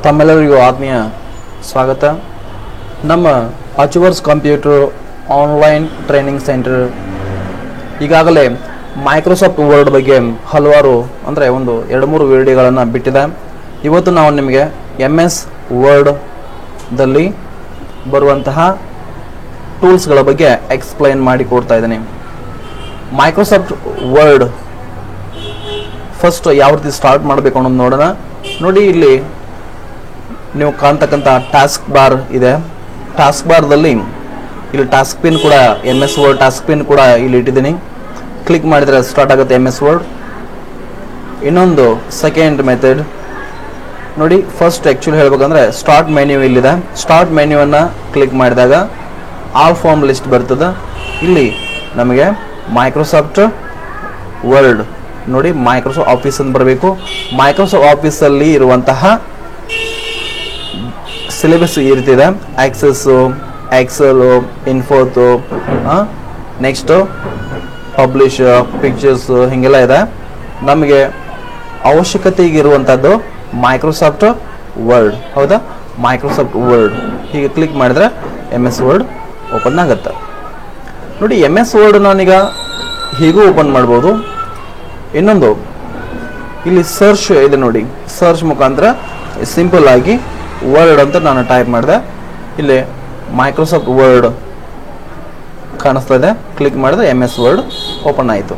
ತಮ್ಮೆಲ್ಲರಿಗೂ ಆತ್ಮೀಯ ಸ್ವಾಗತ. ನಮ್ಮ achievers computer online training centre ಈಗಾಗಲೇ ಮೈಕ್ರೋಸಾಫ್ಟ್ ವರ್ಡ್ ಬಗ್ಗೆ ಹಲವಾರು ಅಂದರೆ ಒಂದು 2-3 ವಿಡಿಯೋಗಳನ್ನು ಬಿಟ್ಟಿದೆ. ಇವತ್ತು ನಾವು ನಿಮಗೆ MS ವರ್ಡ್ದಲ್ಲಿ ಬರುವಂತಹ ಟೂಲ್ಸ್ಗಳ ಬಗ್ಗೆ ಎಕ್ಸ್ಪ್ಲೈನ್ ಮಾಡಿ ಕೊಡ್ತಾ ಇದ್ದೀನಿ. ಮೈಕ್ರೋಸಾಫ್ಟ್ ವರ್ಡ್ ಫಸ್ಟ್ ಯಾವ ರೀತಿ ಸ್ಟಾರ್ಟ್ ಮಾಡಬೇಕು ಅನ್ನೋದು ನೋಡೋಣ. ನೋಡಿ, ಇಲ್ಲಿ ನೀವು ಕಾಣ್ತಕ್ಕಂಥ ಟಾಸ್ಕ್ ಬಾರ್ ಇದೆ. ಟಾಸ್ಕ್ ಬಾರ್ದಲ್ಲಿ ಇಲ್ಲಿ ಟಾಸ್ಕ್ ಪಿನ್ ಕೂಡ MS ವರ್ಡ್ ಟಾಸ್ಕ್ ಪಿನ್ ಕೂಡ ಇಲ್ಲಿ ಇಟ್ಟಿದ್ದೀನಿ. ಕ್ಲಿಕ್ ಮಾಡಿದರೆ ಸ್ಟಾರ್ಟ್ ಆಗುತ್ತೆ MS ವರ್ಡ್. ಇನ್ನೊಂದು ಸೆಕೆಂಡ್ ಮೆಥಡ್ ನೋಡಿ, ಫಸ್ಟ್ ಆ್ಯಕ್ಚುಲಿ ಹೇಳ್ಬೇಕಂದ್ರೆ ಸ್ಟಾರ್ಟ್ ಮೆನ್ಯೂ ಇಲ್ಲಿದೆ. ಸ್ಟಾರ್ಟ್ ಮೆನ್ಯೂವನ್ನು ಕ್ಲಿಕ್ ಮಾಡಿದಾಗ ಆಲ್ ಫಾರ್ಮ್ ಲಿಸ್ಟ್ ಬರ್ತದೆ. ಇಲ್ಲಿ ನಮಗೆ ಮೈಕ್ರೋಸಾಫ್ಟ್ ವರ್ಡ್ ನೋಡಿ, ಮೈಕ್ರೋಸಾಫ್ಟ್ ಆಫೀಸ್ ಅಂತ ಬರಬೇಕು. ಮೈಕ್ರೋಸಾಫ್ಟ್ ಆಫೀಸಲ್ಲಿ ಇರುವಂತಹ ಸಿಲೆಬಸ್ ಈ ರೀತಿ ಇದೆ. Access, Excel, ಇನ್ಫೋತು, next publish, pictures, ಹೀಗೆಲ್ಲ ಇದೆ. ನಮಗೆ ಅವಶ್ಯಕತೆ ಈಗಿರುವಂಥದ್ದು ಮೈಕ್ರೋಸಾಫ್ಟ್ ವರ್ಡ್. ಹೌದಾ? ಮೈಕ್ರೋಸಾಫ್ಟ್ ವರ್ಡ್ ಹೀಗೆ ಕ್ಲಿಕ್ ಮಾಡಿದ್ರೆ MS ವರ್ಡ್ ಓಪನ್ ಆಗುತ್ತೆ. ನೋಡಿ, MS ವರ್ಡ್ ನಾನೀಗ ಹೀಗೂ ಓಪನ್ ಮಾಡ್ಬೋದು. ಇನ್ನೊಂದು ಇಲ್ಲಿ ಸರ್ಚ್ ಇದೆ ನೋಡಿ, ಸರ್ಚ್ ಮುಖಾಂತರ ಸಿಂಪಲ್ ಆಗಿ ವರ್ಡ್ ಅಂತ ನಾನು ಟೈಪ್ ಮಾಡಿದೆ. ಇಲ್ಲಿ ಮೈಕ್ರೋಸಾಫ್ಟ್ ವರ್ಡ್ ಕಾಣಿಸ್ತಾ ಇದೆ. ಕ್ಲಿಕ್ ಮಾಡಿದ್ರೆ MS ವರ್ಡ್ ಓಪನ್ ಆಯಿತು.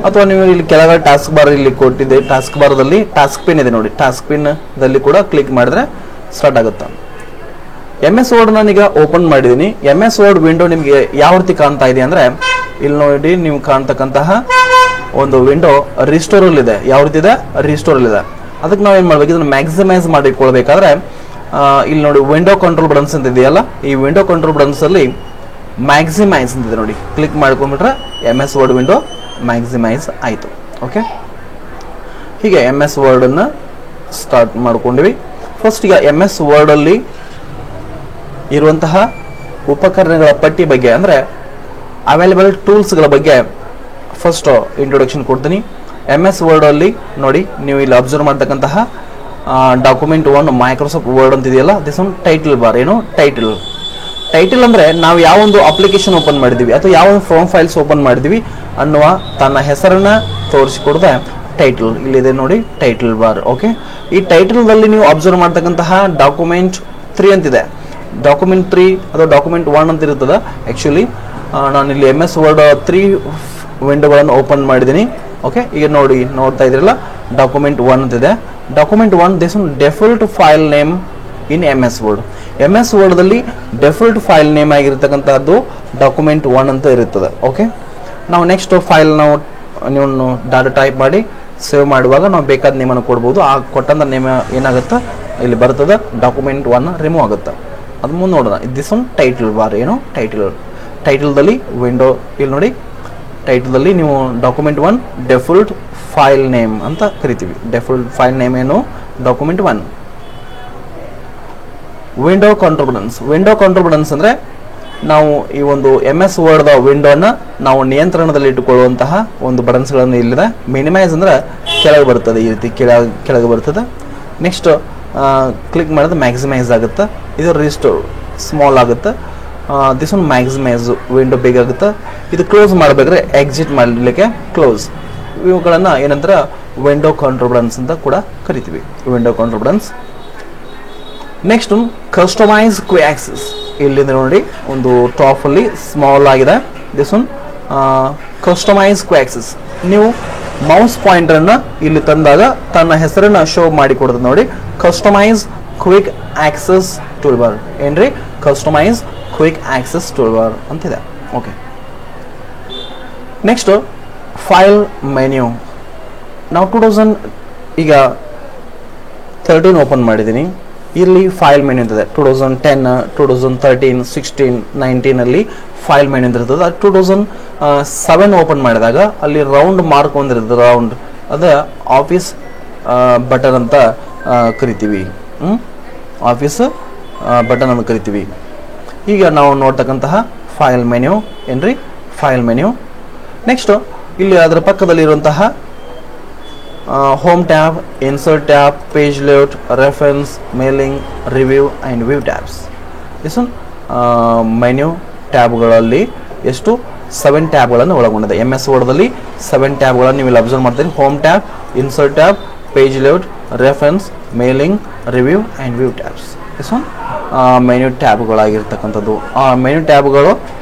ಅಥವಾ ನೀವು ಇಲ್ಲಿ ಕೆಳಗಡೆ ಟಾಸ್ಕ್ ಬಾರ್ ಇಲ್ಲಿ ಕೊಟ್ಟಿದೆ. ಟಾಸ್ಕ್ ಬಾರ್ದಲ್ಲಿ ಟಾಸ್ಕ್ ಪಿನ್ ಇದೆ ನೋಡಿ, ಟಾಸ್ಕ್ ಪಿನ್ದಲ್ಲಿ ಕೂಡ ಕ್ಲಿಕ್ ಮಾಡಿದ್ರೆ ಸ್ಟಾರ್ಟ್ ಆಗುತ್ತೆ. MS ವರ್ಡ್ ನಾನೀಗ ಓಪನ್ ಮಾಡಿದ್ದೀನಿ. MS ವರ್ಡ್ ವಿಂಡೋ ನಿಮಗೆ ಯಾವ ರೀತಿ ಕಾಣ್ತಾ ಇದೆ ಅಂದರೆ, ಇಲ್ಲಿ ನೋಡಿ ನೀವು ಕಾಣ್ತಕ್ಕಂತಹ ಒಂದು ವಿಂಡೋ ರಿಸ್ಟೋರಲ್ಲಿ ಇದೆ. ಯಾವ ರೀತಿ ಇದೆ? ರಿಸ್ಟೋರಲ್ಲಿ ಇದೆ. ಅದಕ್ಕೆ ನಾವು ಏನು ಮಾಡ್ಬೇಕು, ಇದನ್ನು ಮ್ಯಾಕ್ಸಿಮೈಸ್ ಮಾಡಿಕೊಳ್ಬೇಕಾದ್ರೆ ಇಲ್ಲಿ ನೋಡಿ ವಿಂಡೋ ಕಂಟ್ರೋಲ್ ಬಟನ್ಸ್ ಅಂತ ಇದೆಯಲ್ಲ, ಈ ವಿಂಡೋ ಕಂಟ್ರೋಲ್ ಬಟನ್ಸಲ್ಲಿ ಮ್ಯಾಕ್ಸಿಮೈಸ್ ಅಂತಿದೆ ನೋಡಿ. ಕ್ಲಿಕ್ ಮಾಡ್ಕೊಂಡ್ಬಿಟ್ರೆ MS ವರ್ಡ್ ವಿಂಡೋ ಮ್ಯಾಕ್ಸಿಮೈಸ್ ಆಯಿತು. ಓಕೆ, ಹೀಗೆ MS ವರ್ಡನ್ನು ಸ್ಟಾರ್ಟ್ ಮಾಡ್ಕೊಂಡಿವಿ. ಫಸ್ಟ್ ಈಗ MS ವರ್ಡಲ್ಲಿ ಇರುವಂತಹ ಉಪಕರಣಗಳ ಪಟ್ಟಿ ಬಗ್ಗೆ ಅಂದರೆ ಅವೈಲೇಬಲ್ ಟೂಲ್ಸ್ಗಳ ಬಗ್ಗೆ ಫಸ್ಟ್ ಇಂಟ್ರೊಡಕ್ಷನ್ ಕೊಡ್ತೀನಿ. MS ವರ್ಡಲ್ಲಿ ನೋಡಿ, ನೀವು ಇಲ್ಲಿ ಅಬ್ಸರ್ವ್ ಮಾಡ್ತಕ್ಕಂತಹ ಡಾಕ್ಯುಮೆಂಟ್ 1 ಮೈಕ್ರೋಸಾಫ್ಟ್ ವರ್ಡ್ ಅಂತಿದೆಯಲ್ಲ, ದಿಸ್ ಒನ್ ಟೈಟಲ್ ಬಾರ್. ಏನು ಟೈಟಲ್? ಟೈಟಲ್ ಅಂದರೆ ನಾವು ಯಾವೊಂದು ಅಪ್ಲಿಕೇಶನ್ ಓಪನ್ ಮಾಡಿದ್ದೀವಿ ಅಥವಾ ಯಾವ ಫಾರ್ಮ್ ಫೈಲ್ಸ್ ಓಪನ್ ಮಾಡಿದ್ದೀವಿ ಅನ್ನುವ ತನ್ನ ಹೆಸರನ್ನು ತೋರಿಸಿಕೊಡದೆ ಟೈಟಲ್ ಇಲ್ಲಿದೆ ನೋಡಿ, ಟೈಟಲ್ ಬಾರ್. ಓಕೆ, ಈ ಟೈಟಲ್ದಲ್ಲಿ ನೀವು ಅಬ್ಸರ್ವ್ ಮಾಡ್ತಕ್ಕಂತಹ ಡಾಕ್ಯುಮೆಂಟ್ 3 ಅಂತಿದೆ. ಡಾಕ್ಯುಮೆಂಟ್ 3 ಅಥವಾ ಡಾಕ್ಯುಮೆಂಟ್ 1 ಅಂತ ಇರ್ತದೆ. ಆ್ಯಕ್ಚುಲಿ ನಾನು ಇಲ್ಲಿ MS ವರ್ಡ್ 3 ವಿಂಡೋಗಳನ್ನು ಓಪನ್ ಮಾಡಿದ್ದೀನಿ. ಓಕೆ, ಈಗ ನೋಡ್ತಾ ಇದ್ರಲ್ಲ, ಡಾಕ್ಯುಮೆಂಟ್ 1 ಅಂತಿದೆ. Document 1 this one default file name in MS word. MS ವರ್ಡ್ದಲ್ಲಿ ಡೆಫಾಲ್ಟ್ ಫೈಲ್ ನೇಮ್ ಆಗಿರ್ತಕ್ಕಂಥದ್ದು ಡಾಕ್ಯುಮೆಂಟ್ 1 ಅಂತ ಇರುತ್ತದೆ. ಓಕೆ, ನಾವು ನೆಕ್ಸ್ಟ್ ಫೈಲ್ ನೀವು ಡಾಟಾ ಟೈಪ್ ಮಾಡಿ ಸೇವ್ ಮಾಡುವಾಗ ನಾವು ಬೇಕಾದ ನೇಮನ್ನು ಕೊಡ್ಬೋದು. ಆ ಕೊಟ್ಟಂಥ ನೇಮ್ ಏನಾಗುತ್ತೆ ಇಲ್ಲಿ ಬರ್ತದೆ, ಡಾಕ್ಯುಮೆಂಟ್ 1 ರಿಮೂವ್ ಆಗುತ್ತೆ. ಅದು ಮುಂದೆ ನೋಡೋಣ. This one title bar. ಏನು ಟೈಟಲ್ದಲ್ಲಿ ವಿಂಡೋ ಇಲ್ಲಿ ನೋಡಿ, ಟೈಟಲ್ದಲ್ಲಿ ನೀವು ಡಾಕ್ಯುಮೆಂಟ್ 1 ಡೆಫಾಲ್ಟ್ ಫೈಲ್ ನೇಮ್ ಅಂತ ಕರಿತೀವಿ. ಡೆಫಾಲ್ಟ್ ಫೈಲ್ ನೇಮ್ ಏನು? Document 1. Window control buttons. Window control buttons ಅಂದರೆ ನಾವು ಈ ಒಂದು MS ವರ್ಡ್ದ ವಿಂಡೋನ ನಾವು ನಿಯಂತ್ರಣದಲ್ಲಿ ಇಟ್ಟುಕೊಳ್ಳುವಂತಹ ಒಂದು ಬಟನ್ಸ್ಗಳನ್ನು ಇಲ್ಲಿದೆ. ಮಿನಿಮೈಸ್ ಅಂದರೆ ಕೆಳಗೆ ಬರ್ತದೆ, ಈ ರೀತಿ ಕೆಳಗೆ ಬರ್ತದೆ. ನೆಕ್ಸ್ಟ್ ಕ್ಲಿಕ್ ಮಾಡಿದ್ರೆ ಮ್ಯಾಕ್ಸಿಮೈಸ್ ಆಗುತ್ತೆ. ಇದು ರಿಸ್ಟೋರ್ ಸ್ಮಾಲ್ ಆಗುತ್ತೆ. ದಿಸ್ ಒನ್ ಮ್ಯಾಕ್ಸಿಮೈಸ್, ವಿಂಡೋ ಬೇಗ ಆಗುತ್ತೆ. ಇದು ಕ್ಲೋಸ್ ಮಾಡಬೇಕಾದ್ರೆ ಎಕ್ಸಿಟ್ ಮಾಡಲಿಕ್ಕೆ ಕ್ಲೋಸ್. ಇವುಗಳನ್ನು ಏನಂದ್ರೆ ವಿಂಡೋ ಕಂಟ್ರೋಲ್ ಬಟನ್ಸ್ ಅಂತ ಕೂಡ ಕರಿತೀವಿ, window control buttons. Next customise quick access. ಇಲ್ಲಿಂದ ನೋಡಿ ಒಂದು ಟಾಪಲ್ಲಿ ಸ್ಮಾಲ್ ಆಗಿದೆ. This one customise quick access. ನೀವು ಮೌಸ್ ಪಾಯಿಂಟರನ್ನು ಇಲ್ಲಿ ತಂದಾಗ ತನ್ನ ಹೆಸರನ್ನು ಶೋ ಮಾಡಿ ಕೊಡ್ತದೆ ನೋಡಿ. Customise quick access tool bar. ಏನ್ರಿ? Customise quick access tool bar ಅಂತಿದೆ. Okay, next file menu. ನಾವು 2000 ಈಗ 13 ಓಪನ್ ಮಾಡಿದ್ದೀನಿ. ಇಲ್ಲಿ ಫೈಲ್ ಮೆನ್ಯೂ ಇರ್ತದೆ. 2010, 2013, 16, 19 ಫೈಲ್ ಮೆನ್ಯೂ ಇರ್ತದೆ. 2007 ಓಪನ್ ಮಾಡಿದಾಗ ಅಲ್ಲಿ ರೌಂಡ್ ಮಾರ್ಕ್ ಒಂದಿರ್ತದೆ. ರೌಂಡ್ ಅದ ಆಫೀಸ್ ಬಟನ್ ಅಂತ ಕರಿತೀವಿ. ಆಫೀಸ್ ಬಟನ್ ಅಂತ ಕರಿತೀವಿ. ಈಗ ನಾವು ನೋಡ್ತಕ್ಕಂತಹ ಫೈಲ್ ಮೆನ್ಯೂ ಏನ್ರಿ? File menu. ನೆಕ್ಸ್ಟ್ ಇಲ್ಲಿ ಅದರ ಪಕ್ಕದಲ್ಲಿರುವಂತಹ home tab, insert tab, page layout, reference, mailing, review and view tabs. This one menu ಟ್ಯಾಬ್ಗಳಲ್ಲಿ ಎಷ್ಟು 7 ಟ್ಯಾಬ್ಗಳನ್ನು ಒಳಗೊಂಡಿದೆ. MS ವರ್ಡ್ದಲ್ಲಿ 7 ಟ್ಯಾಬ್ಗಳನ್ನು ನೀವು ಇಲ್ಲಿ ಅಬ್ಸರ್ವ್ ಮಾಡ್ತೀರಿ. Home tab, insert tab, page layout, reference, mailing, review and view tabs. This one menu ಟ್ಯಾಬ್ಗಳಾಗಿರ್ತಕ್ಕಂಥದ್ದು. ಆ menu ಟ್ಯಾಬ್ಗಳು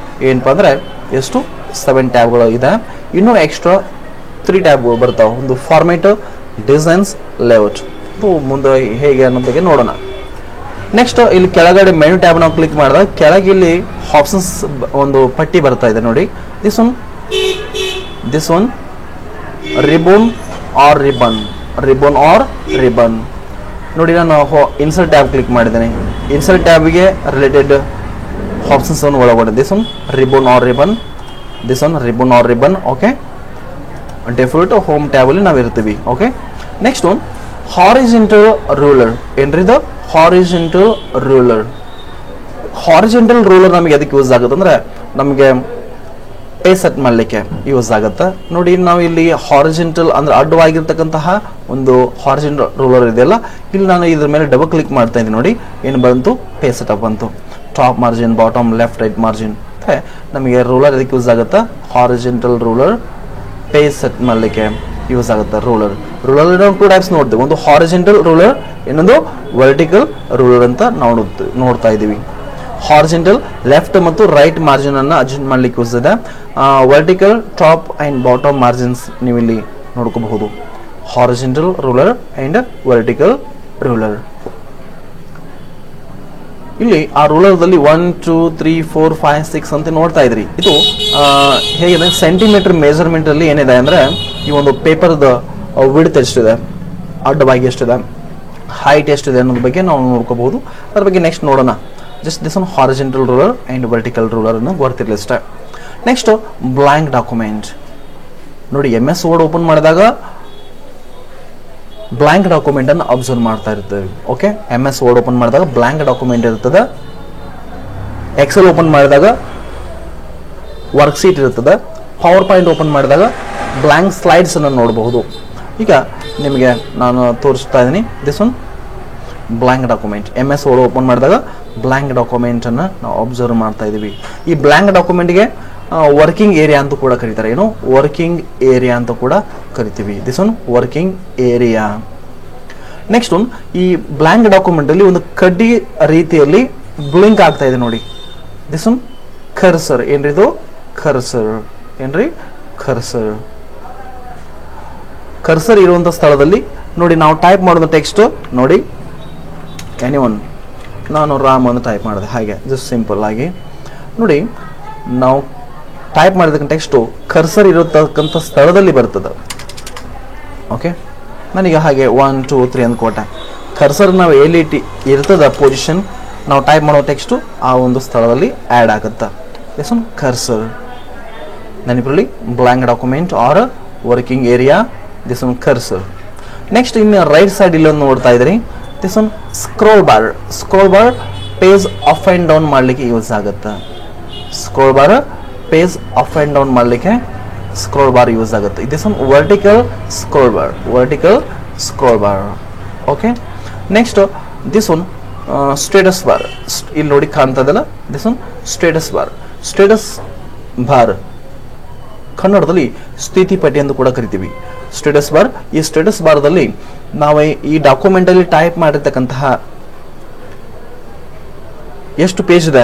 ಏನಪ್ಪ ಅಂದರೆ ಎಷ್ಟು 7 ಟ್ಯಾಬ್ಗಳು ಇದೆ. ಇನ್ನೂ ಎಕ್ಸ್ಟ್ರಾ 3 ಟ್ಯಾಬ್ಗಳು ಬರ್ತಾವೆ. ಒಂದು ಫಾರ್ಮೇಟ್, ಡಿಸೈನ್ಸ್, ಲೇಔಟ್. ಮುಂದೆ ಹೇಗೆ ಅನ್ನೋ ಬಗ್ಗೆ ನೋಡೋಣ. ನೆಕ್ಸ್ಟ್ ಇಲ್ಲಿ ಕೆಳಗಡೆ ಮೆನು ಟ್ಯಾಬ್ ನಾವು ಕ್ಲಿಕ್ ಮಾಡಿದಾಗ ಕೆಳಗೆ ಇಲ್ಲಿ ಆಪ್ಷನ್ಸ್ ಒಂದು ಪಟ್ಟಿ ಬರ್ತಾ ಇದೆ ನೋಡಿ. This one ribbon or ribbon ನೋಡಿ. ನಾನು ಇನ್ಸರ್ಟ್ ಟ್ಯಾಬ್ ಕ್ಲಿಕ್ ಮಾಡಿದ್ದೇನೆ. ಇನ್ಸರ್ಟ್ ಟ್ಯಾಬ್ಗೆ ರಿಲೇಟೆಡ್ ಆಪ್ಷನ್ಸ್ ಅನ್ನು ಒಳಗೊಂಡಿದೆ. This one ribbon or ribbon. Okay, default home ಟ್ಯಾಬಲ್ಲಿ ನಾವು ಇರ್ತೀವಿ. Okay, next one horizontal ruler. ಏನ್ರಿ ಇದು ಹಾರಿಜೆಂಟಲ್ ರೂಲರ್ ನಮಗೆ ಅದಕ್ಕೆ ಯೂಸ್ ಆಗುತ್ತೆ ಅಂದರೆ ನಮಗೆ ಪೇ ಸೆಟ್ ಮಾಡಲಿಕ್ಕೆ ಯೂಸ್ ಆಗುತ್ತೆ ನೋಡಿ. ನಾವು ಇಲ್ಲಿ ಹಾರಿಜೆಂಟಲ್ ಅಂದ್ರೆ ಅಡ್ಡವಾಗಿರ್ತಕ್ಕಂತಹ ಒಂದು ಹಾರಿಜೆಂಟಲ್ ರೂಲರ್ ಇದೆಯಲ್ಲ, ಇಲ್ಲಿ ನಾನು ಇದ್ರ ಮೇಲೆ ಡಬಲ್ ಕ್ಲಿಕ್ ಮಾಡ್ತಾ ಇದ್ದೀನಿ ನೋಡಿ. ಏನು ಬಂತು? ಪೇ ಸೆಟಪ್ ಬಂತು. Top margin, bottom, left, right margin. ನಮಗೆ ರೂಲರ್ ಇದಕ್ಕೆ ಯೂಸ್ ಆಗುತ್ತೆ. ಹಾರಿಜೆಂಟಲ್ ರೂಲರ್ ಪೇ ಸೆಟ್ ಮಾಡಲಿಕ್ಕೆ ಯೂಸ್ ಆಗುತ್ತೆ. ರೂಲರ್ 2 ಟೈಪ್ಸ್ ನೋಡ್ತೀವಿ. ಒಂದು ಹಾರಿಜೆಂಟಲ್ ರೂಲರ್, ಇನ್ನೊಂದು ವರ್ಟಿಕಲ್ ರೂಲರ್ ಅಂತ ನೋಡ್ತಾ ಇದ್ದೀವಿ. ಹಾರಿಜೆಂಟಲ್ ಲೆಫ್ಟ್ ಮತ್ತು ರೈಟ್ ಮಾರ್ಜಿನ್ ಅನ್ನು ಅಡ್ಜಸ್ಟ್ ಮಾಡ್ಲಿಕ್ಕೆ ಯೂಸ್ ಇದೆ. Vertical top and bottom margins ನೀವು ಇಲ್ಲಿ ನೋಡ್ಕೋಬಹುದು. Horizontal ruler and vertical ruler. ಇಲ್ಲಿ ಆ ರೂಲರ್ದಲ್ಲಿ 1 2 3 4 5 6 ಅಂತ ನೋಡ್ತಾ ಇದ್ರಿ. ಇದು ಹೇಗಿದೆ ಸೆಂಟಿಮೀಟರ್ ಮೆಜರ್ಮೆಂಟ್ ಅಲ್ಲಿ ಏನಿದೆ ಅಂದ್ರೆ ಈ ಒಂದು ಪೇಪರ್ದ ವಿಡ್ತ್ ಎಷ್ಟಿದೆ, ಅಡ್ಡವಾಗಿ ಎಷ್ಟಿದೆ, ಹೈಟ್ ಎಷ್ಟಿದೆ ಅನ್ನೋದ್ರ ಬಗ್ಗೆ ನಾವು ನೋಡ್ಕೋಬಹುದು. ಅದ್ರ ಬಗ್ಗೆ ನೆಕ್ಸ್ಟ್ ನೋಡೋಣ. Just this one horizontal ruler and vertical ruler ಅನ್ನು ಗೊತ್ತಿರಲಿ ಅಷ್ಟೇ. ನೆಕ್ಸ್ಟ್ ಬ್ಲಾಂಕ್ ಡಾಕ್ಯುಮೆಂಟ್ ನೋಡಿ. MS ವರ್ಡ್ ಓಪನ್ ಮಾಡಿದಾಗ ಬ್ಲಾಂಕ್ ಡಾಕ್ಯುಮೆಂಟ್ ಅನ್ನು ಅಬ್ಸರ್ವ್ ಮಾಡ್ತಾ ಇರ್ತೇವೆ. ಓಕೆ, MS ವರ್ಡ್ ಓಪನ್ ಮಾಡಿದಾಗ ಬ್ಲಾಂಕ್ ಡಾಕ್ಯುಮೆಂಟ್ ಇರ್ತದೆ. ಎಕ್ಸೆಲ್ ಓಪನ್ ಮಾಡಿದಾಗ ವರ್ಕ್ ಶೀಟ್ ಇರ್ತದೆ. ಪವರ್ ಪಾಯಿಂಟ್ ಓಪನ್ ಮಾಡಿದಾಗ ಬ್ಲಾಂಕ್ ಸ್ಲೈಡ್ಸ್ ಅನ್ನು ನೋಡಬಹುದು. ಈಗ ನಿಮಗೆ ನಾನು ತೋರಿಸ್ತಾ ಇದ್ದೀನಿ. This one blank document. MS word open ಮಾಡಿದಾಗ ಬ್ಲಾಂಕ್ ಡಾಕ್ಯುಮೆಂಟ್ ಅನ್ನು ನಾವು ಅಬ್ಸರ್ವ್ ಮಾಡ್ತಾ ಇದ್ದೀವಿ. ಈ ಬ್ಲಾಂಕ್ ಡಾಕ್ಯುಮೆಂಟ್ಗೆ ವರ್ಕಿಂಗ್ ಏರಿಯಾ ಅಂತ ಕೂಡ ಕರೀತಾರೆ. ಏನು ವರ್ಕಿಂಗ್ ಏರಿಯಾ ಅಂತ ಕೂಡ ಕರಿತೀವಿ. This one working area. Next one ಈ ಬ್ಲಾಂಕ್ ಡಾಕ್ಯುಮೆಂಟ್ ಅಲ್ಲಿ ಒಂದು ಕಡ್ಡಿ ರೀತಿಯಲ್ಲಿ ಬ್ಲಿಂಕ್ ಆಗ್ತಾ ಇದೆ ನೋಡಿ. This one cursor. ಏನ್ರಿ ಇದು? ಕರ್ಸರ್. ಏನ್ರಿ? ಕರ್ಸರ್. ಕರ್ಸರ್ ಇರುವಂತ ಸ್ಥಳದಲ್ಲಿ ನೋಡಿ ನಾವು ಟೈಪ್ ಮಾಡೋದು ಟೆಕ್ಸ್ಟ್ ನೋಡಿ. ಎನಿವನ್, ನಾನು ರಾಮ್ ಅಂತ ಟೈಪ್ ಮಾಡಿದೆ. ಹಾಗೆ ಜಸ್ಟ್ ಸಿಂಪಲ್ ಆಗಿ ನೋಡಿ ನಾವು ಟೈಪ್ ಮಾಡಿದ ಟೆಕ್ಸ್ಟು ಕರ್ಸರ್ ಇರತಕ್ಕಂಥ ಸ್ಥಳದಲ್ಲಿ ಬರ್ತದೆ. ಓಕೆ, ನನಗೆ ಹಾಗೆ 1 2 3 ಅಂತ ಕೊಟ್ಟೆ. ಕರ್ಸರ್ ನಾವು ಎಲ್ಲಿ ಇರ್ತದ ಪೊಸಿಷನ್, ನಾವು ಟೈಪ್ ಮಾಡೋ ಟೆಕ್ಸ್ಟು ಆ ಒಂದು ಸ್ಥಳದಲ್ಲಿ ಆ್ಯಡ್ ಆಗುತ್ತೆ. This one cursor. ನೆನಪಿರಲಿ, blank document or working area. This one cursor. Next ಇನ್ನು ರೈಟ್ ಸೈಡ್ ಇಲ್ಲೊಂದು ನೋಡ್ತಾ ಇದ್ರಿ. This one scroll bar. Scroll bar page up and down ಮಾಡಲಿಕ್ಕೆ ಯೂಸ್ ಆಗುತ್ತೆ. Scroll bar page up and down ಮಾಡಲಿಕ್ಕೆ scroll bar use ಆಗುತ್ತೆ. This one vertical scroll bar. Vertical scroll bar. Okay, next this one status bar. ಇಲ್ಲಿ ನೋಡಿ ಕಾಣ್ತದಲ್ಲ, this one status bar. Status bar ಕನ್ನಡದಲ್ಲಿ ಸ್ಥಿತಿ ಪಟ್ಟಿ ಅಂತ ಕೂಡ ಕರಿತೀವಿ. Status bar. ಈ ಸ್ಟೇಟಸ್ ಬಾರ್ದಲ್ಲಿ ನಾವು ಈ ಡಾಕ್ಯುಮೆಂಟ್ ಅಲ್ಲಿ ಟೈಪ್ ಮಾಡಿರ್ತಕ್ಕಂತಹ ಎಷ್ಟು ಪೇಜ್ ಇದೆ,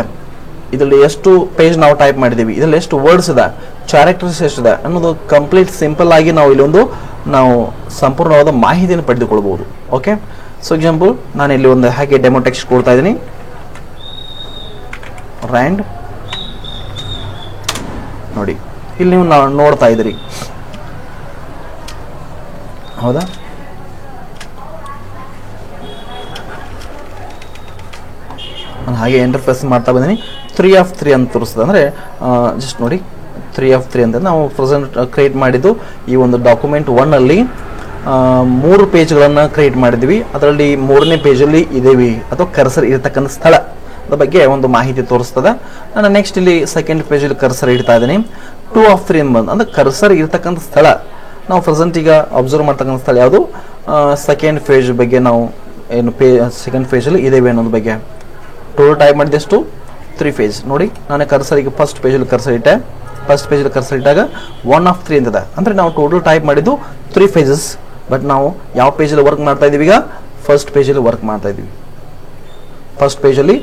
ಇದರಲ್ಲಿ ಎಷ್ಟು ಪೇಜ್ ನಾವು ಟೈಪ್ ಮಾಡಿದ್ದೀವಿ, ಇದರಲ್ಲಿ ಎಷ್ಟು ವರ್ಡ್ಸ್ ಇದೆ, ಕ್ಯಾರೆಕ್ಟರ್ಸ್ ಎಷ್ಟಿದೆ ಅನ್ನೋದು ಕಂಪ್ಲೀಟ್ ಸಿಂಪಲ್ ಆಗಿ ನಾವು ಇಲ್ಲೊಂದು ನಾವು ಸಂಪೂರ್ಣವಾದ ಮಾಹಿತಿಯನ್ನು ಪಡೆದುಕೊಳ್ಬಹುದು. ಓಕೆ, ಸೊ ಎಕ್ಸಾಂಪಲ್ ನಾನು ಇಲ್ಲಿ ಒಂದು ಹಾಗೆ ಡೆಮೋ ಟೆಕ್ಸ್ಟ್ ಕೊಡ್ತಾ ಇದ್ದೀನಿ. ರ್ಯಾಂಡ್ ನೋಡಿ, ಇಲ್ಲಿ ನೀವು ನೋಡ್ತಾ ಇದ್ದೀರಿ. ಹೌದಾ? ನಾನು ಹಾಗೆ ಎಂಟರ್ಪ್ರೆಸ್ ಮಾಡ್ತಾ ಬಂದೀನಿ. 3 of 3 ಅಂತ ತೋರಿಸ್ತದೆ. ಅಂದರೆ ಜಸ್ಟ್ ನೋಡಿ 3 of 3 ಅಂತ ನಾವು ಪ್ರೆಸೆಂಟ್ ಕ್ರಿಯೇಟ್ ಮಾಡಿದ್ದು ಈ ಒಂದು ಡಾಕ್ಯುಮೆಂಟ್ 1 ಅಲ್ಲಿ 3 ಪೇಜ್ಗಳನ್ನು ಕ್ರಿಯೇಟ್ ಮಾಡಿದ್ವಿ. ಅದರಲ್ಲಿ 3ನೇ ಪೇಜಲ್ಲಿ ಇದೇವಿ ಅಥವಾ ಕರ್ಸರ್ ಇರತಕ್ಕಂಥ ಸ್ಥಳ ಅದ್ರ ಬಗ್ಗೆ ಒಂದು ಮಾಹಿತಿ ತೋರಿಸ್ತದೆ. ನಾನು ನೆಕ್ಸ್ಟ್ ಇಲ್ಲಿ ಸೆಕೆಂಡ್ ಪೇಜಲ್ಲಿ ಕರ್ಸರ್ ಇಡ್ತಾ ಇದ್ದೀನಿ. 2 of 3 ಬಂದು ಅಂದರೆ ಕರ್ಸರ್ ಇರತಕ್ಕಂಥ ಸ್ಥಳ ನಾವು ಪ್ರೆಸೆಂಟ್ ಈಗ ಅಬ್ಸರ್ವ್ ಮಾಡ್ತಕ್ಕಂಥ ಸ್ಥಳ ಯಾವುದು ಸೆಕೆಂಡ್ ಫೇಜ್ ಬಗ್ಗೆ ನಾವು ಏನು ಸೆಕೆಂಡ್ ಫೇಜಲ್ಲಿ ಇದೇವೆ ಅನ್ನೋದ್ರ ಬಗ್ಗೆ ಟೋಟಲ್ ಟೈಪ್ ಮಾಡಿದಷ್ಟು 3 ಫೇಜ್ ನೋಡಿ ನಾನು ಕರ್ಸರ್ ಈಗ ಫಸ್ಟ್ ಪೇಜಲ್ಲಿ ಕರ್ಸರ್ ಇಟ್ಟೆ ಫಸ್ಟ್ ಪೇಜಲ್ಲಿ ಕರ್ಸರ್ ಇಟ್ಟಾಗ 1 of 3 ಅಂತದ ಅಂದರೆ ನಾವು ಟೋಟಲ್ ಟೈಪ್ ಮಾಡಿದ್ದು 3 ಫೇಜಸ್ ಬಟ್ ನಾವು ಯಾವ ಪೇಜಲ್ಲಿ ವರ್ಕ್ ಮಾಡ್ತಾ ಇದ್ದೀವಿ ಈಗ ಫಸ್ಟ್ ಪೇಜಲ್ಲಿ ವರ್ಕ್ ಮಾಡ್ತಾ ಇದ್ದೀವಿ ಫಸ್ಟ್ ಪೇಜಲ್ಲಿ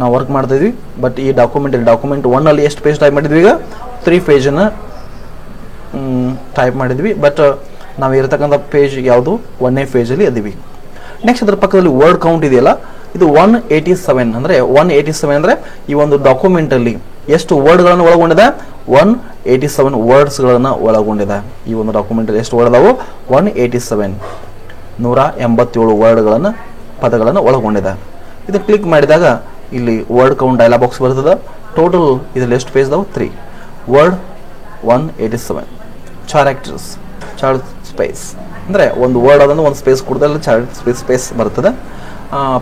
ನಾವು ವರ್ಕ್ ಮಾಡ್ತಾ ಇದ್ವಿ ಬಟ್ ಈ ಡಾಕ್ಯುಮೆಂಟ್ 1 ಅಲ್ಲಿ ಎಷ್ಟು ಪೇಜ್ ಟೈಪ್ ಮಾಡಿದ್ವಿ ಈಗ 3 ಪೇಜನ್ನು ಟೈಪ್ ಮಾಡಿದ್ವಿ ಬಟ್ ನಾವು ಇರತಕ್ಕಂಥ ಪೇಜ್ ಯಾವುದು 1ನೇ ಪೇಜಲ್ಲಿ ಅದೀವಿ ನೆಕ್ಸ್ಟ್ ಅದರ ಪಕ್ಕದಲ್ಲಿ ವರ್ಡ್ ಕೌಂಟ್ ಇದೆಯಲ್ಲ ಇದು 187 ಅಂದರೆ 187 ಅಂದರೆ ಈ ಒಂದು ಡಾಕ್ಯುಮೆಂಟಲ್ಲಿ ಎಷ್ಟು ವರ್ಡ್ಗಳನ್ನು ಒಳಗೊಂಡಿದೆ 187 ವರ್ಡ್ಸ್ಗಳನ್ನು ಒಳಗೊಂಡಿದೆ ಈ ಒಂದು ಡಾಕ್ಯುಮೆಂಟಲ್ಲಿ ಎಷ್ಟು ವರ್ಡ್ ಅದಾವು 187 187 ವರ್ಡ್ಗಳನ್ನು ಪದಗಳನ್ನು ಒಳಗೊಂಡಿದೆ ಇದು ಕ್ಲಿಕ್ ಮಾಡಿದಾಗ ಇಲ್ಲಿ ವರ್ಡ್ ಕೌಂಟ್ ಡೈಲಾಗ್ ಬಾಕ್ಸ್ ಬರ್ತದೆ ಟೋಟಲ್ ಇದರಲ್ಲಿ ಎಷ್ಟು ಪೇಜ್ ಅದಾವು 3 ವರ್ಡ್ 187 ಕ್ಯಾರೆಕ್ಟರ್ಸ್ ಚಾರ್ಟ್ ಸ್ಪೇಸ್ ಅಂದರೆ ಒಂದು ವರ್ಡ್ ಅದನ್ನು ಒಂದು ಸ್ಪೇಸ್ ಕೊಡ್ದಲ್ಲಿ ಚಾರ್ಟ್ ಸ್ಪೇಸ್ ಬರ್ತದೆ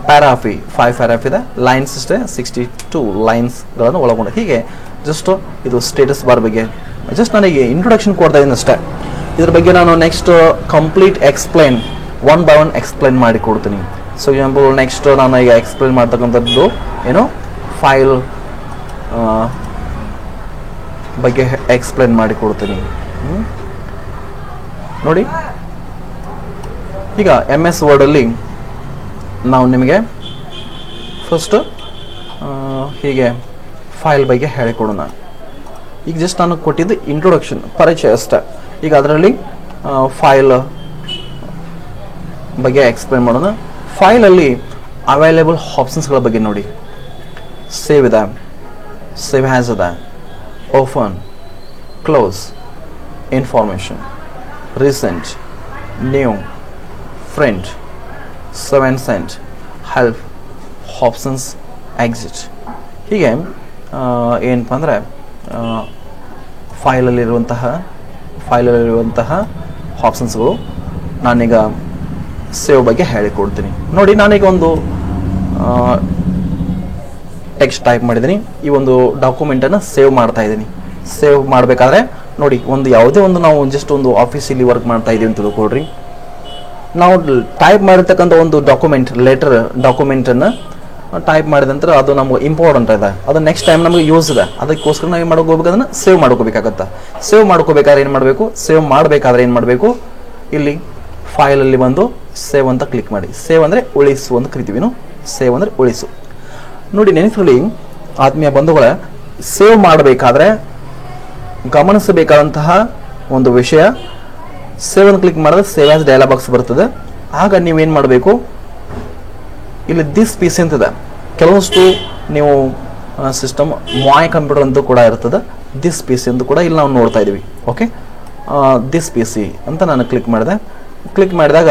ಪ್ಯಾರಾಫಿ 5 ಪ್ಯಾರಾಫ್ ಇದೆ ಲೈನ್ಸ್ ಅಷ್ಟೇ 62 ಲೈನ್ಸ್ಗಳನ್ನು ಒಳಗೊಂಡು ಹೀಗೆ ಜಸ್ಟ್ ಇದು ಸ್ಟೇಟಸ್ ಬಾರ್ ಬಗ್ಗೆ ಜಸ್ಟ್ ನನಗೆ ಇಂಟ್ರೊಡಕ್ಷನ್ ಕೊಡ್ತಾ ಇದ್ದೀನಿ ಅಷ್ಟೇ ಇದ್ರ ಬಗ್ಗೆ ನಾನು next complete explain 1 by 1 explain ಮಾಡಿ ಕೊಡ್ತೀನಿ ಸೊ ಎಕ್ಸಾಂಪಲ್ ನೆಕ್ಸ್ಟ್ ನಾನು ಈಗ ಎಕ್ಸ್ಪ್ಲೈನ್ ಮಾಡ್ತಕ್ಕಂಥದ್ದು ಏನು ಫೈಲ್ ಬಗ್ಗೆ ಎಕ್ಸ್ಪ್ಲೈನ್ ಮಾಡಿ ಕೊಡ್ತೀನಿ ನೋಡಿ ಈಗ MS ವರ್ಡಲ್ಲಿ ನಾವು ನಿಮಗೆ ಫಸ್ಟ್ ಹೀಗೆ ಫೈಲ್ ಬಗ್ಗೆ ಹೇಳಿಕೊಡೋಣ ಈಗ ಜಸ್ಟ್ ನಾನು ಕೊಟ್ಟಿದ್ದು ಇಂಟ್ರೊಡಕ್ಷನ್ ಪರಿಚಯ ಅಷ್ಟೇ ಈಗ ಅದರಲ್ಲಿ ಫೈಲ್ ಬಗ್ಗೆ ಎಕ್ಸ್ಪ್ಲೇನ್ ಮಾಡೋಣ ಫೈಲಲ್ಲಿ ಅವೈಲೇಬಲ್ ಆಪ್ಷನ್ಸ್ಗಳ ಬಗ್ಗೆ ನೋಡಿ ಸೇವ್ ಇದೆ ಸೇವ್ ಹ್ಯಾಸ್ ಇದೆ open close information recent new friend save and send help options exit ಹೀಗೆ ಏನಪ್ಪ ಅಂದರೆ ಫೈಲಲ್ಲಿರುವಂತಹ ಆಪ್ಷನ್ಸ್ಗಳು ನಾನೀಗ ಸೇವ್ ಬಗ್ಗೆ ಹೇಳಿಕೊಡ್ತೀನಿ ನೋಡಿ ನಾನೀಗ ಒಂದು ಟೆಕ್ಸ್ಟ್ ಟೈಪ್ ಮಾಡಿದ್ದೀನಿ ಈ ಒಂದು ಡಾಕ್ಯುಮೆಂಟನ್ನು ಸೇವ್ ಮಾಡ್ತಾ ಇದ್ದೀನಿ ಸೇವ್ ಮಾಡಬೇಕಾದ್ರೆ ನೋಡಿ ಒಂದು ಯಾವುದೇ ಒಂದು ನಾವು ಜಸ್ಟ್ ಒಂದು ಆಫೀಸಲ್ಲಿ ವರ್ಕ್ ಮಾಡ್ತಾ ಇದ್ದೀವಿ ಅಂತ ತಿಳ್ಕೊಳ್ರಿ ನಾವು ಟೈಪ್ ಮಾಡಿರ್ತಕ್ಕಂಥ ಒಂದು ಲೆಟರ್ ಡಾಕ್ಯುಮೆಂಟನ್ನು ಟೈಪ್ ಮಾಡಿದ ನಂತರ ಅದು ನಮ್ಗೆ ಇಂಪಾರ್ಟೆಂಟ್ ಇದೆ ಅದು ನೆಕ್ಸ್ಟ್ ಟೈಮ್ ನಮಗೆ ಯೂಸ್ ಇದೆ ಅದಕ್ಕೋಸ್ಕರ ನಾವು ಏನು ಮಾಡ್ಕೋಬೇಕಂದ್ರೆ ಸೇವ್ ಮಾಡ್ಕೋಬೇಕಾಗತ್ತೆ ಸೇವ್ ಮಾಡ್ಕೋಬೇಕಾದ್ರೆ ಏನು ಮಾಡಬೇಕು ಇಲ್ಲಿ ಫೈಲಲ್ಲಿ ಬಂದು ಸೇವ್ ಅಂತ ಕ್ಲಿಕ್ ಮಾಡಿ ಸೇವ್ ಅಂದರೆ ಉಳಿಸು ಅಂತ ಕರಿತೀವಿ ಸೇವ್ ಅಂದರೆ ಉಳಿಸು ನೋಡಿ ನೆನಪಿನಲ್ಲಿ ಆತ್ಮೀಯ ಬಂಧುಗಳ ಸೇವ್ ಮಾಡಬೇಕಾದ್ರೆ ಗಮನಿಸಬೇಕಾದಂತಹ ಒಂದು ವಿಷಯ ಸೇವ್ ಅಂತ ಕ್ಲಿಕ್ ಮಾಡಿದ್ರೆ ಸೇವ್ ಆಸ್ ಡೈಲಾಗ್ ಬಾಕ್ಸ್ ಬರ್ತದೆ ಆಗ ನೀವೇನು ಮಾಡಬೇಕು ಇಲ್ಲಿ ದಿಸ್ ಪಿ ಸಿ ಅಂತಿದೆ ಕೆಲವಷ್ಟು ನೀವು ಸಿಸ್ಟಮ್ ಮಾಯ್ ಕಂಪ್ಯೂಟರ್ ಅಂತ ಕೂಡ ಇರ್ತದೆ ದಿಸ್ ಪಿ ಸಿ ಅಂತ ಕೂಡ ಇಲ್ಲಿ ನಾವು ನೋಡ್ತಾ ಇದೀವಿ ಓಕೆ ದಿಸ್ ಪಿ ಸಿ ಅಂತ ನಾನು ಕ್ಲಿಕ್ ಮಾಡಿದಾಗ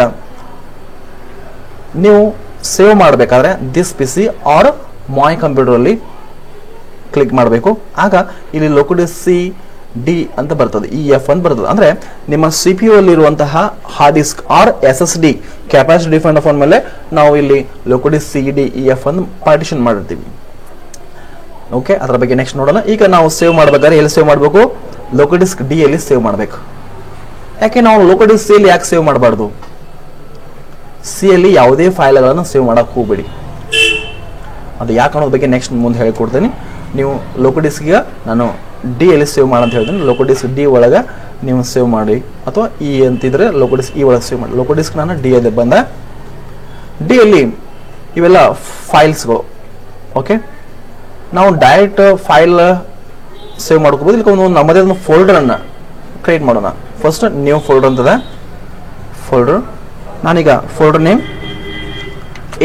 ನೀವು ಸೇವ್ ಮಾಡಬೇಕಾದ್ರೆ ದಿಸ್ ಪಿ ಸಿ ಆರ್ ಮಾಯ್ ಕಂಪ್ಯೂಟರಲ್ಲಿ ಕ್ಲಿಕ್ ಮಾಡಬೇಕು ಆಗ ಇಲ್ಲಿ ಲೋಕಲ್ CD ಅಂತ ಬರ್ತದೆ EF ಅಂತ ಬರ್ತದೆ ಅಂದ್ರೆ ನಿಮ್ಮ CPU ಅಲ್ಲಿರುವಂತಹ hard disk or SSD capacity defined ಫೋನ್ ಮೇಲೆ ನಾವು ಇಲ್ಲಿ ಲೋಕಲ್ CD EF ಅನ್ನು ಪಾರ್ಟಿಷನ್ ಮಾಡಿರ್ತೀವಿ ಓಕೆ ಅದರ ಬಗ್ಗೆ ನೆಕ್ಸ್ಟ್ ನೋಡೋಣ ಈಗ ನಾವು ಸೇವ್ ಮಾಡಬೇಕಾದ್ರೆ ಎಲ್ಲಿ ಸೇವ್ ಮಾಡಬೇಕು ಲೋಕಲ್ ಡಿಸ್ಕ್ D ಅಲ್ಲಿ ಸೇವ್ ಮಾಡಬೇಕು ಯಾಕೆ ನಾವು ಲೋಕಲ್ ಡಿಸ್ಕ್ C ಅಲ್ಲಿ ಯಾಕೆ ಸೇವ್ ಮಾಡಬಾರ್ದು C ಅಲ್ಲಿ ಯಾವುದೇ ಫೈಲ್ಗಳನ್ನು ಸೇವ್ ಮಾಡಕ್ಕೆ ಹೋಗಬೇಡಿ ಅದು ಯಾಕೆ ಅನ್ನೋದ್ರ ಬಗ್ಗೆ ನೆಕ್ಸ್ಟ್ ಮುಂದೆ ಹೇಳಿಕೊಡ್ತೀನಿ ನೀವು ಲೋಕಲ್ ಡಿಸ್ಕ್ಗೆ ನಾನು D ಅಲ್ಲಿ ಸೇವ್ ಮಾಡಂತ ಹೇಳ್ತೀನಿ ಲೋಕಲ್ ಡಿಸ್ಕ್ D ಒಳಗೆ ನೀವು ಸೇವ್ ಮಾಡಿ ಅಥವಾ E ಅಂತಿದ್ರೆ ಲೋಕಲ್ ಡಿಸ್ಕ್ E ಒಳಗೆ ಸೇವ್ ಮಾಡಿ ಲೋಕಲ್ ಡಿಸ್ಕ್ ನಾನು D ಅಲ್ಲಿ ಬಂದ D ಅಲ್ಲಿ ಇವೆಲ್ಲ ಫೈಲ್ಸ್ಗಳು ಓಕೆ ನಾವು ಡೈರೆಕ್ಟ್ ಫೈಲ್ ಸೇವ್ ಮಾಡ್ಕೋಬೋದು ಇಲ್ಲಿ ಒಂದು ನಮ್ಮದೇ ಒಂದು ಫೋಲ್ಡರನ್ನು ಕ್ರಿಯೇಟ್ ಮಾಡೋಣ ಫಸ್ಟ್ ನ್ಯೂ ಫೋಲ್ಡರ್ ಅಂತದೆ ಫೋಲ್ಡರ್ ನಾನೀಗ ಫೋಲ್ಡರ್ ನೇಮ್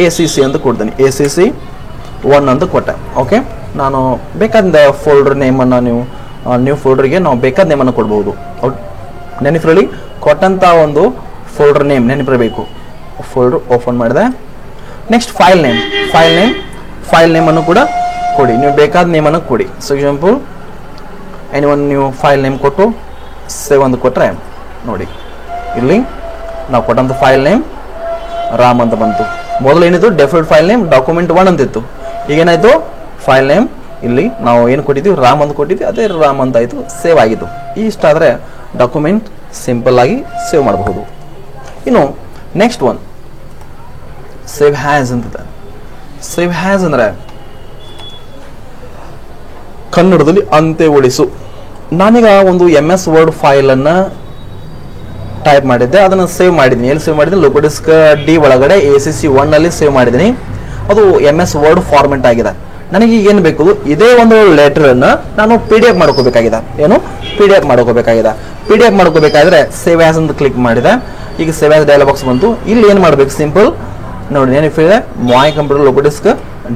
ACC ಅಂತ ಕೊಡ್ತೀನಿ ACC 1 ಅಂತ ಕೊಟ್ಟೆ ಓಕೆ ನಾನು ಬೇಕಾದ ಫೋಲ್ಡರ್ ನೇಮನ್ನು ನೀವು ನ್ಯೂ ಫೋಲ್ಡರ್ಗೆ ನಾವು ಬೇಕಾದ ನೇಮನ್ನು ಕೊಡ್ಬೋದು ನೆನಪಿರಲಿ ಕೊಟ್ಟಂಥ ಒಂದು ಫೋಲ್ಡರ್ ನೇಮ್ ನೆನಪಿರಬೇಕು ಫೋಲ್ಡರ್ ಓಪನ್ ಮಾಡಿದೆ ನೆಕ್ಸ್ಟ್ ಫೈಲ್ ನೇಮನ್ನು ಕೂಡ ಕೊಡಿ ನೀವು ಬೇಕಾದ ನೇಮನ್ನು ಕೊಡಿ ಸೊ ಎಕ್ಸಾಂಪಲ್ ಒಂದು ನೀವು ಫೈಲ್ ನೇಮ್ ಕೊಟ್ಟು ಸೇವ್ ಅಂತ ಕೊಟ್ಟರೆ ನೋಡಿ ಇಲ್ಲಿ ನಾವು ಕೊಟ್ಟಂಥ ಫೈಲ್ ನೇಮ್ ರಾಮ್ ಅಂತ ಬಂತು ಮೊದಲು ಏನಿತ್ತು ಡೆಫಾಲ್ಟ್ ಫೈಲ್ ನೇಮ್ ಡಾಕ್ಯುಮೆಂಟ್ 1 ಅಂತಿತ್ತು ಈಗೇನಾಯಿತು ಫೈಲ್ ನೇಮ್ ಇಲ್ಲಿ ನಾವು ಏನು ಕೊಟ್ಟಿದ್ದೀವಿ ರಾಮ್ ಅಂತ ಕೊಟ್ಟಿದ್ವಿ ಅದೇ ರಾಮ್ ಅಂತ ಆಯಿತು ಸೇವ್ ಆಗಿತ್ತು ಇಷ್ಟಾದರೆ ಡಾಕ್ಯುಮೆಂಟ್ ಸಿಂಪಲ್ ಆಗಿ ಸೇವ್ ಮಾಡಬಹುದು. ಇನ್ನು ನೆಕ್ಸ್ಟ್ ಒನ್ ಸೇವ್ ಹ್ಯಾಸ್ ಅಂತ. ಸೇವ್ ಹ್ಯಾಸ್ ಅಂದ್ರೆ ಕನ್ನಡದಲ್ಲಿ ಅಂತೆ ಉಳಿಸು. ನಾನೀಗ ಒಂದು MS ವರ್ಡ್ ಫೈಲ್ ಅನ್ನ ಟೈಪ್ ಮಾಡಿದ್ದೆ, ಅದನ್ನು ಸೇವ್ ಮಾಡಿದ್ದೀನಿ. ಎಲ್ಲಿ ಸೇವ್ ಮಾಡಿದ್ದೀನಿ? ಲೋಕಲ್ ಡಿಸ್ಕ್ D ಒಳಗಡೆ ACC1 ಅಲ್ಲಿ ಸೇವ್ ಮಾಡಿದ್ದೀನಿ. ಅದು MS ವರ್ಡ್ ಫಾರ್ಮೆಟ್ ಆಗಿದೆ. ನನಗೆ ಈಗ ಏನು ಬೇಕು, ಇದೇ ಒಂದು ಲೆಟರ್ ಅನ್ನ ನಾನು PDF ಮಾಡ್ಕೋಬೇಕಾಗಿದೆ. ಏನು PDF ಮಾಡ್ಕೋಬೇಕಾಗಿದೆ. PDF ಮಾಡ್ಕೋಬೇಕಾದ್ರೆ ಸೇವ್ ಆಸ್ ಅಂತ ಕ್ಲಿಕ್ ಮಾಡಿದೆ. ಈಗ ಸೇವ್ ಆಸ್ ಡೈಲಾಗ್ ಬಾಕ್ಸ್ ಬಂತು. ಇಲ್ಲಿ ಏನು ಮಾಡಬೇಕು? ಸಿಂಪಲ್ ನೋಡಿ, ಏನಿದೆ ಮೈ ಕಂಪ್ಯೂಟರ್ ಲೋಕಲ್ ಡಿಸ್ಕ್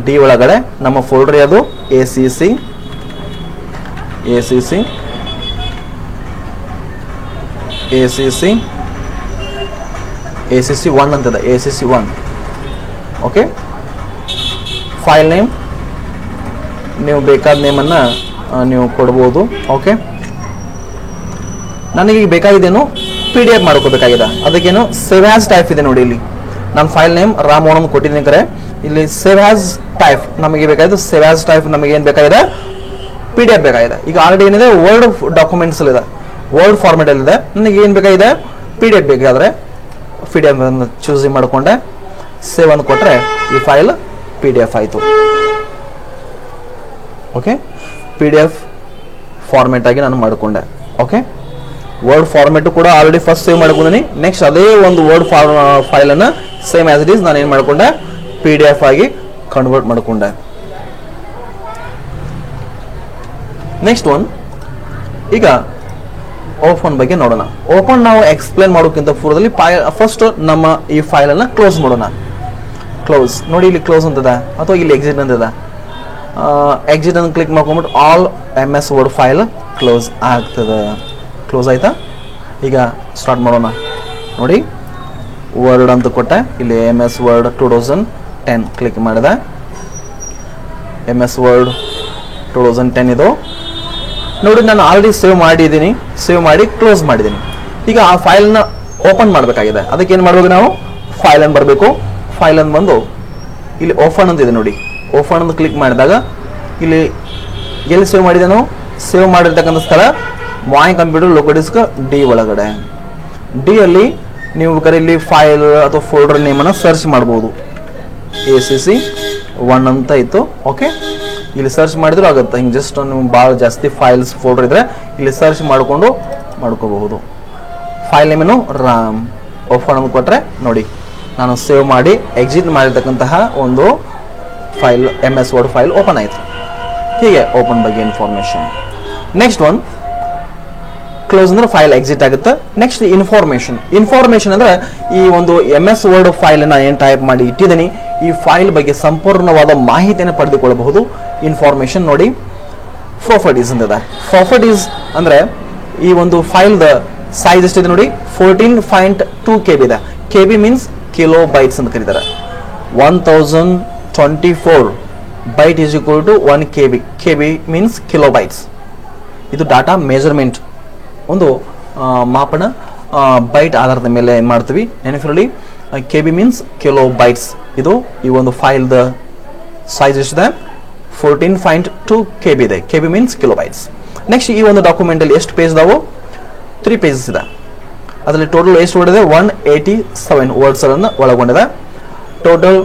D ಒಳಗಡೆ ನಮ್ಮ ಫೋಲ್ಡರ್ ಯಾವುದು? ACC1 ಅಂತದ. ACC1 okay. ಫೈಲ್ ನೇಮ್ ನೀವು ಬೇಕಾದ ನೇಮನ್ನು ನೀವು ಕೊಡ್ಬೋದು. ಓಕೆ, ನನಗೆ ಈಗ ಬೇಕಾಗಿದ್ದೇನು PDF ಮಾಡ್ಕೋಬೇಕಾಗಿದೆ. ಅದಕ್ಕೇನು ಸೇವ್ ಆಸ್ ಟೈಪ್ ಇದೆ ನೋಡಿ. ಇಲ್ಲಿ ನಾನು ಫೈಲ್ ನೇಮ್ ರಾಮೋಹನ್ ಅಂತ ಕೊಟ್ಟಿದ್ದೀನಿ. ಕರೆ ಇಲ್ಲಿ ಸೇವ್ ಆಸ್ ಟೈಪ್ ನಮಗೆ ಬೇಕಾಗಿದೆ. ಸೇವ್ ಆಸ್ ಟೈಪ್ ನಮಗೆ ಏನು ಬೇಕಾಗಿದೆ? PDF ಬೇಕಾಗಿದೆ. ಈಗ ಆಲ್ರೆಡಿ ಏನಿದೆ ವರ್ಡ್ ಡಾಕ್ಯುಮೆಂಟ್ಸ್ ಇದೆ, ವರ್ಡ್ ಫಾರ್ಮೆಟ್ ಅಲ್ಲಿ ಇದೆ. ನನಗೆ ಏನು ಬೇಕಾಗಿದೆ? PDF ಬೇಕಾದ್ರೆ PDF ಚೂಸ್ ಮಾಡಿಕೊಂಡೆ, ಸೇವ್ ಅಂತ ಕೊಟ್ಟರೆ ಈ ಫೈಲ್ PDF ಆಯಿತು. ಓಕೆ, PDF ಫಾರ್ಮೆಟ್ ಆಗಿ ನಾನು ಮಾಡಿಕೊಂಡೆ. ಓಕೆ, ವರ್ಡ್ ಫಾರ್ಮೆಟ್ ಕೂಡ ಆಲ್ರೆಡಿ ಫಸ್ಟ್ ಸೇವ್ ಮಾಡ್ಕೊಂಡಿನಿ. ನೆಕ್ಸ್ಟ್ ಅದೇ ಒಂದು ವರ್ಡ್ ಫೈಲ್ ಅನ್ನ ಸೇಮ್ ಆಸ್ ಇಟ್ ಈಸ್ ನಾನು ಏನು ಮಾಡಿಕೊಂಡೆ? PDF ಆಗಿ ಕನ್ವರ್ಟ್ ಮಾಡಿಕೊಂಡೆ. ನೆಕ್ಸ್ಟ್ ಒನ್, ಈಗ ಓಪನ್ ಬಗ್ಗೆ ನೋಡೋಣ. ಓಪನ್ ನಾವು ಎಕ್ಸ್ಪ್ಲೇನ್ ಮಾಡೋಕ್ಕಿಂತ ಪೂರ್ವದಲ್ಲಿ ಫಸ್ಟ್ ನಮ್ಮ ಈ ಫೈಲ್ ಅನ್ನ ಕ್ಲೋಸ್ ಮಾಡೋಣ. ಕ್ಲೋಸ್ ನೋಡಿ, ಇಲ್ಲಿ ಕ್ಲೋಸ್ ಅಂತದ ಅಥವಾ ಇಲ್ಲಿ ಎಕ್ಸಿಟ್ ಅಂತದ. ಎಕ್ಸಿಟ್ ಅನ್ನು ಕ್ಲಿಕ್ ಮಾಡ್ಕೊಂಡ್ಬಿಟ್ಟು all MS word file close ಆಗ್ತದೆ. ಕ್ಲೋಸ್ ಆಯ್ತಾ? ಈಗ ಸ್ಟಾರ್ಟ್ ಮಾಡೋಣ. ನೋಡಿ, ವರ್ಡ್ ಅಂತ ಕೊಟ್ಟೆ. ಇಲ್ಲಿ MS ವರ್ಡ್ 2010 ಕ್ಲಿಕ್ ಮಾಡಿದೆ. MS ವರ್ಡ್ 2010 ಇದು ನೋಡಿ. ನಾನು ಆಲ್ರೆಡಿ ಸೇವ್ ಮಾಡಿದ್ದೀನಿ. ಸೇವ್ ಮಾಡಿ ಕ್ಲೋಸ್ ಮಾಡಿದ್ದೀನಿ. ಈಗ ಆ ಫೈಲ್ನ ಓಪನ್ ಮಾಡಬೇಕಾಗಿದೆ. ಅದಕ್ಕೆ ಏನು ಮಾಡಬೇಕು? ನಾವು ಫೈಲ್ ಅನ್ನು ಬರಬೇಕು. ಫೈಲ್ ಅನ್ನು ಬಂದು ಇಲ್ಲಿ ಓಪನ್ ಅಂತ ಇದೆ ನೋಡಿ. ಓಪನ್ ಅಂತ ಕ್ಲಿಕ್ ಮಾಡಿದಾಗ ಇಲ್ಲಿ ಎಲ್ಲಿ ಸೇವ್ ಮಾಡಿದೆ? ನಾವು ಸೇವ್ ಮಾಡಿರ್ತಕ್ಕಂಥ ಸ್ಥಳ ಮೈ ಕಂಪ್ಯೂಟರ್ ಲೋಕಲ್ ಡಿಸ್ಕ್ D ಒಳಗಡೆ. D ಅಲ್ಲಿ ನೀವು ಬೇಕಾದ್ರೆ ಇಲ್ಲಿ ಫೈಲ್ ಅಥವಾ ಫೋಲ್ಡರ್ ನೇಮನ್ನು ಸರ್ಚ್ ಮಾಡ್ಬೋದು. ACC1 ಅಂತ ಇತ್ತು. ಓಕೆ, ಇಲ್ಲಿ ಸರ್ಚ್ ಮಾಡಿದ್ರು ಆಗುತ್ತೆ. ಹಿಂಗೆ ಜಸ್ಟ್ ನೀವು ಭಾಳ ಜಾಸ್ತಿ ಫೈಲ್ಸ್ ಫೋಲ್ಡರ್ ಇದ್ರೆ ಇಲ್ಲಿ ಸರ್ಚ್ ಮಾಡಿಕೊಂಡು ಮಾಡ್ಕೋಬಹುದು. ಫೈಲ್ ನೇಮೇನು ರಾಮ್. ಓಪನ್ ಅಂತ ಕೊಟ್ಟರೆ ನೋಡಿ, ನಾನು ಸೇವ್ ಮಾಡಿ ಎಕ್ಸಿಟ್ ಮಾಡಿರ್ತಕ್ಕಂತಹ ಒಂದು file MS word file open ಆಯಿತು. ಹೀಗೆ ಓಪನ್ ಬಗ್ಗೆ ಇನ್ಫಾರ್ಮೇಶನ್. ನೆಕ್ಸ್ಟ್ ಒನ್ ಕ್ಲೋಸ್ ಅಂದ್ರೆ ಫೈಲ್ ಎಕ್ಸಿಟ್ ಆಗುತ್ತೆ. Next information. ಇನ್ಫಾರ್ಮೇಶನ್ ಅಂದ್ರೆ ಈ ಒಂದು MS ವರ್ಡ್ ಫೈಲ್ ಅನ್ನ ಏನು ಟೈಪ್ ಮಾಡಿ ಇಟ್ಟಿದ್ದೀನಿ, ಈ ಫೈಲ್ ಬಗ್ಗೆ ಸಂಪೂರ್ಣವಾದ ಮಾಹಿತಿಯನ್ನು ಪಡೆದುಕೊಳ್ಳಬಹುದು. ಇನ್ಫಾರ್ಮೇಶನ್ ನೋಡಿ, ಪ್ರಾಪರ್ಟೀಸ್ ಅಂತಿದೆ. ಪ್ರಾಪರ್ಟೀಸ್ ಅಂದ್ರೆ ಈ ಒಂದು ಫೈಲ್ ದ ಸೈಜ್ ಎಷ್ಟಿದೆ ನೋಡಿ, 14.2 KB ಇದೆ. KB ಮೀನ್ಸ್ ಕಿಲೋ ಬೈಟ್ಸ್ ಅಂತ ಕರೀತಾರೆ. 1024 byte is equal to 1 KB. KB means kilobytes. ಇದು ಡಾಟಾ ಮೆಜರ್ಮೆಂಟ್, ಒಂದು ಮಾಪನ ಬೈಟ್ ಆಧಾರದ ಮೇಲೆ ಏನು ಮಾಡ್ತೀವಿ ನೆನಪಿರಲಿ. KB means kilobytes. ಇದು ಈ ಒಂದು ಫೈಲ್ ದ ಸೈಜ್ ಎಷ್ಟಿದೆ? 14.2 KB ಇದೆ. KB means kilo bites. Next ಈ ಒಂದು ಡಾಕ್ಯುಮೆಂಟ್ ಅಲ್ಲಿ ಎಷ್ಟು ಪೇಜ್ ಇದಾವೆ? 3 ಪೇಜಸ್ ಇದೆ. ಅದರಲ್ಲಿ ಟೋಟಲ್ ಎಷ್ಟು ವರ್ಡ್ ಇದೆ? 187 ವರ್ಡ್ಸ್ ಅನ್ನು ಒಳಗೊಂಡಿದೆ ಟೋಟಲ್.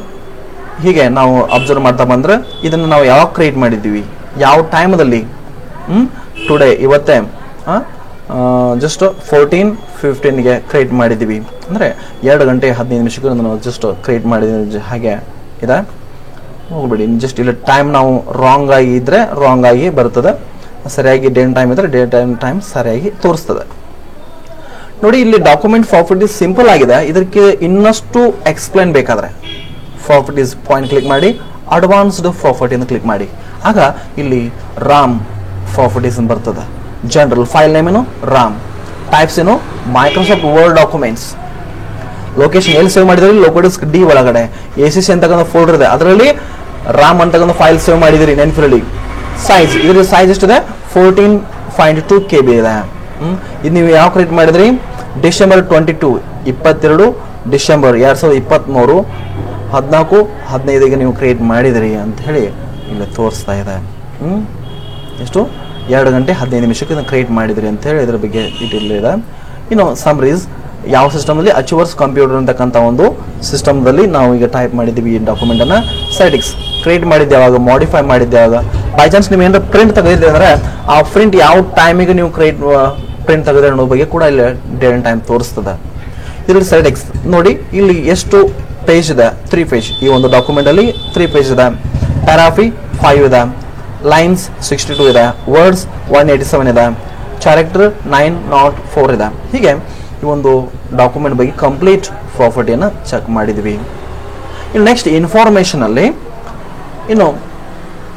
ಹೀಗೆ ನಾವು ಅಬ್ಸರ್ವ್ ಮಾಡ್ತಾ ಬಂದ್ರೆ ಇದನ್ನು ನಾವು ಯಾವಾಗ ಕ್ರಿಯೇಟ್ ಮಾಡಿದ್ದೀವಿ, ಯಾವ ಟೈಮಲ್ಲಿ? ಟುಡೇ, ಇವತ್ತೇ ಜಸ್ಟ್ 14:15ಗೆ ಕ್ರಿಯೇಟ್ ಮಾಡಿದ್ದೀವಿ. ಅಂದರೆ 2 ಗಂಟೆ 15 ನಿಮಿಷಕ್ಕೆ ನಾವು ಜಸ್ಟ್ ಕ್ರಿಯೇಟ್ ಮಾಡಿದ್ದೀವಿ. ಹಾಗೆ ಇದೆ, ಹೋಗ್ಬಿಡಿ. ಜಸ್ಟ್ ಇಲ್ಲಿ ಟೈಮ್ ನಾವು ರಾಂಗ್ ಆಗಿ ಇದ್ರೆ ರಾಂಗ್ ಆಗಿ ಬರ್ತದೆ, ಸರಿಯಾಗಿ ಡೇಟ್ ಟೈಮ್ ಇದ್ರೆ ಡೇಟ್ ಟೈಮ್ ಸರಿಯಾಗಿ ತೋರಿಸ್ತದೆ. ನೋಡಿ, ಇಲ್ಲಿ ಡಾಕ್ಯುಮೆಂಟ್ ಪ್ರಾಪರ್ಟೀಸ್ ಸಿಂಪಲ್ ಆಗಿದೆ. ಇದಕ್ಕೆ ಇನ್ನಷ್ಟು ಎಕ್ಸ್ಪ್ಲೈನ್ ಬೇಕಾದ್ರೆ ಪ್ರಾಪರ್ಟೀಸ್ ಪಾಯಿಂಟ್ ಕ್ಲಿಕ್ ಮಾಡಿ, ಅಡ್ವಾನ್ಸ್ಡ್ ಪ್ರಾಪರ್ಟಿ ಅಂತ ಕ್ಲಿಕ್ ಮಾಡಿ. ಆಗ ಇಲ್ಲಿ ರಾಮ್ ಪ್ರಾಪರ್ಟೀಸ್ ಅಂತ ಬರ್ತದೆ. ಜನರಲ್ ಫೈಲ್ ನೇಮ್ ಏನು? ರಾಮ್. ಟೈಪ್ಸ್ ಏನು? Microsoft word documents. ಲೊಕೇಶನ್ ಎಲ್ಲಿ ಸೇವ್ ಮಾಡಿದ್ರಿ? ಲೋಕಲ್ ಡಿಸ್ಕ್ D ಒಳಗಡೆ ACC ಅಂತಕ್ಕಂಥ ಫೋಲ್ಡರ್ ಇದೆ, ಅದರಲ್ಲಿ ರಾಮ್ ಅಂತಕ್ಕಂಥ ಫೈಲ್ ಸೇವ್ ಮಾಡಿದಿರಿ ನೆನಪಿರಲಿ. ಸೈಜ್, ಇದ್ರ ಸೈಜ್ ಎಷ್ಟಿದೆ? 14.2 KB ಇದೆ. ಇದು ನೀವು ಯಾವ ಕ್ರಿಯೇಟ್ ಮಾಡಿದ್ರಿ? ಡಿಸೆಂಬರ್ 22 ಡಿಸೆಂಬರ್ 2023 14:15ಗೆ ನೀವು ಕ್ರಿಯೇಟ್ ಮಾಡಿದಿರಿ ಅಂತ ಹೇಳಿ ಇಲ್ಲಿ ತೋರಿಸ್ತಾ ಇದೆ. ಎಷ್ಟು? 2 ಗಂಟೆ 15 ನಿಮಿಷಕ್ಕೆ ಕ್ರಿಯೇಟ್ ಮಾಡಿದ್ರಿ ಅಂತ ಹೇಳಿ ಇದ್ರ ಬಗ್ಗೆ ಡೀಟೇಲ್ ಇದೆ. ಇನ್ನು ಸಮ್ರೀಸ್ ಯಾವ ಸಿಸ್ಟಮಲ್ಲಿ ಅಚೀವರ್ಸ್ ಕಂಪ್ಯೂಟರ್ ಅಂತಕ್ಕಂಥ ಒಂದು ಸಿಸ್ಟಮ್ದಲ್ಲಿ ನಾವು ಈಗ ಟೈಪ್ ಮಾಡಿದ್ದೀವಿ ಈ ಡಾಕ್ಯುಮೆಂಟನ್ನು. ಸೈಟಿಕ್ಸ್ ಕ್ರಿಯೇಟ್ ಮಾಡಿದ್ದೆ ಯಾವಾಗ, ಮಾಡಿಫೈ ಮಾಡಿದ್ದೆ ಯಾವಾಗ, ಬೈ ಚಾನ್ಸ್ ನೀವು ಏನಾದ್ರು ಪ್ರಿಂಟ್ ತೆಗೆದಿದ್ದೆ ಅಂದರೆ ಆ ಪ್ರಿಂಟ್ ಯಾವ ಟೈಮಿಗೆ ನೀವು ಪ್ರಿಂಟ್ ತೆಗೆದ್ರೆ ಅನ್ನೋ ಬಗ್ಗೆ ಕೂಡ ಇಲ್ಲಿ ಡೇಟ್ ಆ್ಯಂಡ್ ಟೈಮ್ ತೋರಿಸ್ತದೆ. ಇದರಲ್ಲಿ ಸೈಟಿಕ್ಸ್ ನೋಡಿ, ಇಲ್ಲಿ ಎಷ್ಟು ಪೇಜ್ ಇದೆ, 3 ಪೇಜ್. ಈ ಒಂದು ಡಾಕ್ಯುಮೆಂಟಲ್ಲಿ 3 ಪೇಜ್ ಇದೆ. ಪ್ಯಾರಾಫಿ 5 ಇದೆ, ಲೈನ್ಸ್ 62 ಇದೆ, ವರ್ಡ್ಸ್ 187 ಇದೆ, ಕ್ಯಾರೆಕ್ಟರ್ 904 ಇದೆ. ಹೀಗೆ ಈ ಒಂದು ಡಾಕ್ಯುಮೆಂಟ್ ಬಗ್ಗೆ ಕಂಪ್ಲೀಟ್ ಪ್ರಾಪರ್ಟಿಯನ್ನು ಚೆಕ್ ಮಾಡಿದ್ವಿ. ಇನ್ನು ನೆಕ್ಸ್ಟ್ ಇನ್ಫಾರ್ಮೇಷನಲ್ಲಿ ಇನ್ನು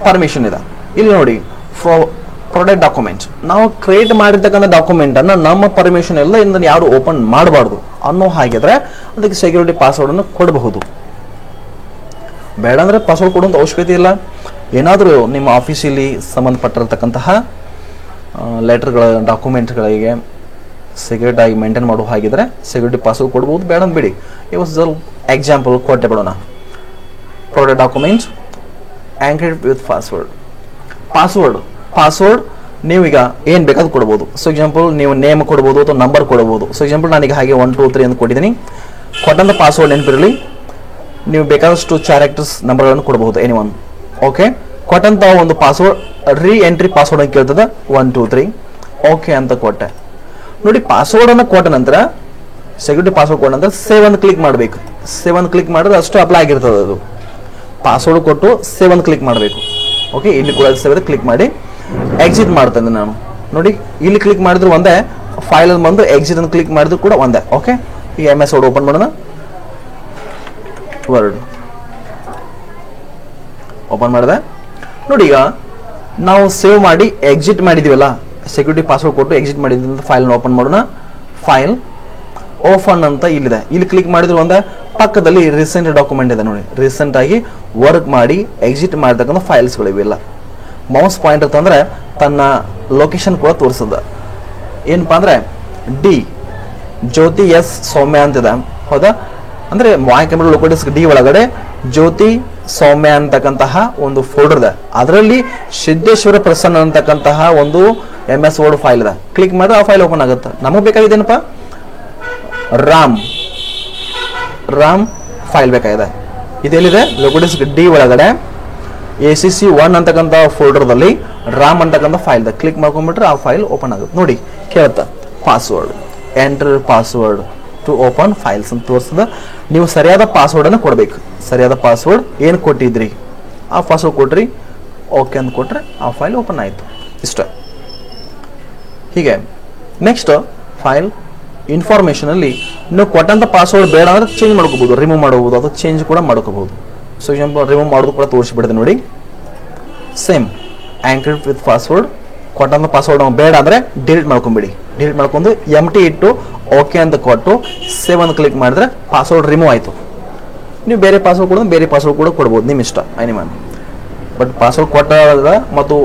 ಪರ್ಮಿಷನ್ ಇದೆ. ಇಲ್ಲಿ ನೋಡಿ, ಪ್ರಾಡಕ್ಟ್ ಡಾಕ್ಯುಮೆಂಟ್ ನಾವು ಕ್ರಿಯೇಟ್ ಮಾಡಿರ್ತಕ್ಕಂಥ ಡಾಕ್ಯುಮೆಂಟನ್ನು ನಮ್ಮ ಪರ್ಮಿಷನ್ ಎಲ್ಲ ಇಂದ ಯಾರು ಓಪನ್ ಮಾಡಬಾರ್ದು ಅನ್ನೋ ಹಾಗಿದ್ರೆ ಅದಕ್ಕೆ ಸೆಕ್ಯೂರಿಟಿ ಪಾಸ್ವರ್ಡನ್ನು ಕೊಡಬಹುದು. ಬೇಡ ಅಂದರೆ ಪಾಸ್ವರ್ಡ್ ಕೊಡುವಂಥ ಅವಶ್ಯಕತೆ ಇಲ್ಲ. ಏನಾದರೂ ನಿಮ್ಮ ಆಫೀಸಲ್ಲಿ ಸಂಬಂಧಪಟ್ಟಿರ್ತಕ್ಕಂತಹ ಲೆಟರ್ಗಳ ಡಾಕ್ಯುಮೆಂಟ್ಗಳಿಗೆ ಸೆಕ್ಯೂರಿಟಿ ಆಗಿ ಮೇಂಟೈನ್ ಮಾಡೋ ಹಾಗಿದ್ರೆ ಸೆಕ್ಯೂರಿಟಿ ಪಾಸ್ವರ್ಡ್ ಕೊಡ್ಬೋದು, ಬೇಡ ಬಿಡಿ. ಇವಾಗ ಸ್ವಲ್ಪ ಎಕ್ಸಾಂಪಲ್ ಕೊಟ್ಟೆ ಬಿಡೋಣ. ಪ್ರಾಡಕ್ಟ್ ಡಾಕ್ಯುಮೆಂಟ್ ಆ್ಯಂಕ್ರಿಪ್ಟ್ ವಿತ್ ಪಾಸ್ವರ್ಡ್ ನೀವೀಗ ಏನು ಬೇಕಾದ್ರೂ ಕೊಡ್ಬೋದು. ಸೊ ಎಕ್ಸಾಂಪಲ್ ನೀವು ನೇಮ್ ಕೊಡ್ಬೋದು ಅಥವಾ ನಂಬರ್ ಕೊಡ್ಬೋದು. ಸೊ ಎಕ್ಸಾಂಪಲ್ ನಾನೀಗ ಹಾಗೆ 1 2 3 ಅಂತ ಕೊಟ್ಟಿದ್ದೀನಿ. ಕೊಟ್ಟಂಥ ಪಾಸ್ವರ್ಡ್ ನೆನಪಿರಲಿ, ನೀವು ಬೇಕಾದಷ್ಟು ಕ್ಯಾರೆಕ್ಟರ್ಸ್ ನಂಬರ್ಗಳನ್ನು ಕೊಡಬಹುದು ಎನಿ ಒನ್. ಓಕೆ, ಕೊಟ್ಟಂಥ ಒಂದು ಪಾಸ್ವರ್ಡ್ ಎಂಟ್ರಿ ಪಾಸ್ವರ್ಡ್ ಅಂತ ಕೇಳ್ತದೆ 1 2 3. ಓಕೆ ಅಂತ ಕೊಟ್ಟೆ. ನೋಡಿ, ಪಾಸ್ವರ್ಡನ್ನು ಕೊಟ್ಟ ನಂತರ ಸೆಕ್ಯೂರಿಟಿ ಪಾಸ್ವರ್ಡ್ ಕೊಟ್ಟ ನಂತರ ಸೇವ್ ಅಂತ ಕ್ಲಿಕ್ ಮಾಡಬೇಕು. ಸೇವ್ ಅಂತ ಕ್ಲಿಕ್ ಮಾಡಿದ್ರೆ ಅಷ್ಟು ಅಪ್ಲೈ ಆಗಿರ್ತದೆ. ಅದು ಪಾಸ್ವರ್ಡ್ ಕೊಟ್ಟು ಸೇವ್ ಅಂತ ಕ್ಲಿಕ್ ಮಾಡಬೇಕು. ಓಕೆ, ಇಲ್ಲಿ ಕೂಡ ಸೇವ್ ಅಂತ ಕ್ಲಿಕ್ ಮಾಡಿ ಎಕ್ಸಿಟ್ ಮಾಡ್ತೇನೆ ನಾನು. ನೋಡಿ, ಇಲ್ಲಿ ಕ್ಲಿಕ್ ಮಾಡಿದ್ರು ಒಂದೇ, ಫೈಲಲ್ಲಿ ಬಂದು ಎಕ್ಸಿಟ್ ಅಂತ ಕ್ಲಿಕ್ ಮಾಡಿದ್ರು ಕೂಡ ಒಂದೇ. ಓಕೆ, ಈಗ MS ವರ್ಡ್ ಓಪನ್ ಮಾಡೋಣ. ವರ್ಡ್ ಓಪನ್ ಮಾಡಿದೆ. ನೋಡಿ, ಈಗ ನಾವು ಸೇವ್ ಮಾಡಿ ಎಕ್ಸಿಟ್ ಮಾಡಿದೀವಲ್ಲ, ಸೆಕ್ಯೂರಿಟಿ ಪಾಸ್ವರ್ಡ್ ಕೊಟ್ಟು ಎಕ್ಸಿಟ್ ಮಾಡಿದ್ರಿಂದ ಫೈಲ್ ಓಪನ್ ಮಾಡೋಣ. ಫೈಲ್ ಓಪನ್ ಅಂತ ಇಲ್ಲಿದೆ. ಇಲ್ಲಿ ಕ್ಲಿಕ್ ಮಾಡಿದ್ರು ಒಂದೇ, ಪಕ್ಕದಲ್ಲಿ ರೀಸೆಂಟ್ ಡಾಕ್ಯುಮೆಂಟ್ ಇದೆ ನೋಡಿ. ರೀಸೆಂಟ್ ಆಗಿ ವರ್ಕ್ ಮಾಡಿ ಎಕ್ಸಿಟ್ ಮಾಡಿರ್ತಕ್ಕಂಥ ಫೈಲ್ಸ್ಗಳು ಇವೆಲ್ಲ. ಮೌಸ್ ಪಾಯಿಂಟರ್ ತಂದ್ರೆ ತನ್ನ ಲೊಕೇಶನ್ ಕೂಡ ತೋರಿಸ್ತದೆ. ಏನಪ್ಪಾ ಅಂದ್ರೆ ಡಿ ಜ್ಯೋತಿ ಎಸ್ ಸೌಮ್ಯ ಅಂತಿದೆ, ಹೌದಾ? ಅಂದ್ರೆ ಮಾಯ್ ಕಂಪ್ಯೂಟರ್ ಲೋಕಲ್ ಡಿ ಒಳಗಡೆ ಜ್ಯೋತಿ ಸೌಮ್ಯ ಅಂತಕ್ಕಂತಹ ಒಂದು ಫೋಲ್ಡರ್ ಇದೆ. ಅದರಲ್ಲಿ ಸಿದ್ದೇಶ್ವರ ಪ್ರಸನ್ನ ಅಂತಕ್ಕಂತಹ ಒಂದು MS ವರ್ಡ್ ಫೈಲ್ ಇದೆ. ಕ್ಲಿಕ್ ಮಾಡಿದ್ರೆ ಆ ಫೈಲ್ ಓಪನ್ ಆಗುತ್ತೆ. ನಮಗೆ ಬೇಕಾಗಿದ್ದೇನಪ್ಪ, ರಾಮ್ ಫೈಲ್ ಬೇಕಾಗಿದೆ. ಇದೆಲ್ಲಿದೆ, ಲೋಕಲ್ ಡಿ ಒಳಗಡೆ ACC 1 ಅಂತಕ್ಕಂಥ ಫೋಲ್ಡರ್ದಲ್ಲಿ ರಾಮ್ ಅಂತಕ್ಕಂಥ ಫೈಲ್ ಇದೆ. ಕ್ಲಿಕ್ ಮಾಡ್ಕೊಂಡ್ಬಿಟ್ರೆ ಆ ಫೈಲ್ ಓಪನ್ ಆಗುತ್ತೆ. ನೋಡಿ, ಕೇಳುತ್ತೆ password, enter password to open files ಅಂತ ತೋರಿಸ್ತದೆ. ನೀವು ಸರಿಯಾದ ಪಾಸ್ವರ್ಡನ್ನು ಕೊಡಬೇಕು. ಸರಿಯಾದ ಪಾಸ್ವರ್ಡ್ ಏನು ಕೊಟ್ಟಿದ್ರಿ ಆ ಪಾಸ್ವರ್ಡ್ ಕೊಟ್ರಿ, ಓಕೆ ಅಂತ ಕೊಟ್ಟರೆ ಆ ಫೈಲ್ ಓಪನ್ ಆಯಿತು. ಇಷ್ಟ. ಹೀಗೆ ನೆಕ್ಸ್ಟ್ ಫೈಲ್ ಇನ್ಫಾರ್ಮೇಷನಲ್ಲಿ ನೀವು ಕೊಟ್ಟಂಥ ಪಾಸ್ವರ್ಡ್ ಬೇಡ ಅಂದರೆ ಚೇಂಜ್ ಮಾಡ್ಕೋಬೋದು, ರಿಮೂವ್ ಮಾಡ್ಕೋಬೋದು, ಅಥವಾ ಚೇಂಜ್ ಕೂಡ ಮಾಡ್ಕೋಬೋದು. ಸೊ ಎಕ್ಸಾಂಪಲ್ ರಿಮೂವ್ ಮಾಡೋದು ಕೂಡ ತೋರಿಸಿಬಿಡಿದೆ ನೋಡಿ. ಸೇಮ್ ಆ್ಯಂಕ್ರಿಪ್ಟ್ ವಿತ್ ಪಾಸ್ವರ್ಡ್, ಕೊಟ್ಟಂಥ ಪಾಸ್ವರ್ಡ್ ಬೇಡ ಅಂದರೆ ಡಿಲೀಟ್ ಮಾಡ್ಕೊಂಬಿಡಿ. ಡಿಲೀಟ್ ಮಾಡ್ಕೊಂಡು MT ಇಟ್ಟು ಓಕೆ ಅಂತ ಕೊಟ್ಟು ಸೇವ್ ಅಂತ ಕ್ಲಿಕ್ ಮಾಡಿದ್ರೆ ಪಾಸ್ವರ್ಡ್ ರಿಮೂವ್ ಆಯಿತು. ನೀವು ಬೇರೆ ಪಾಸ್ವರ್ಡ್ ಕೊಡೋದು ಬೇರೆ ಪಾಸ್ವರ್ಡ್ ಕೂಡ ಕೊಡ್ಬೋದು, ನಿಮ್ಮ ಇಷ್ಟ ಎನಿಮನ್. ಬಟ್ ಪಾಸ್ವರ್ಡ್ ಕೊಟ್ಟಾಗ ಮತ್ತು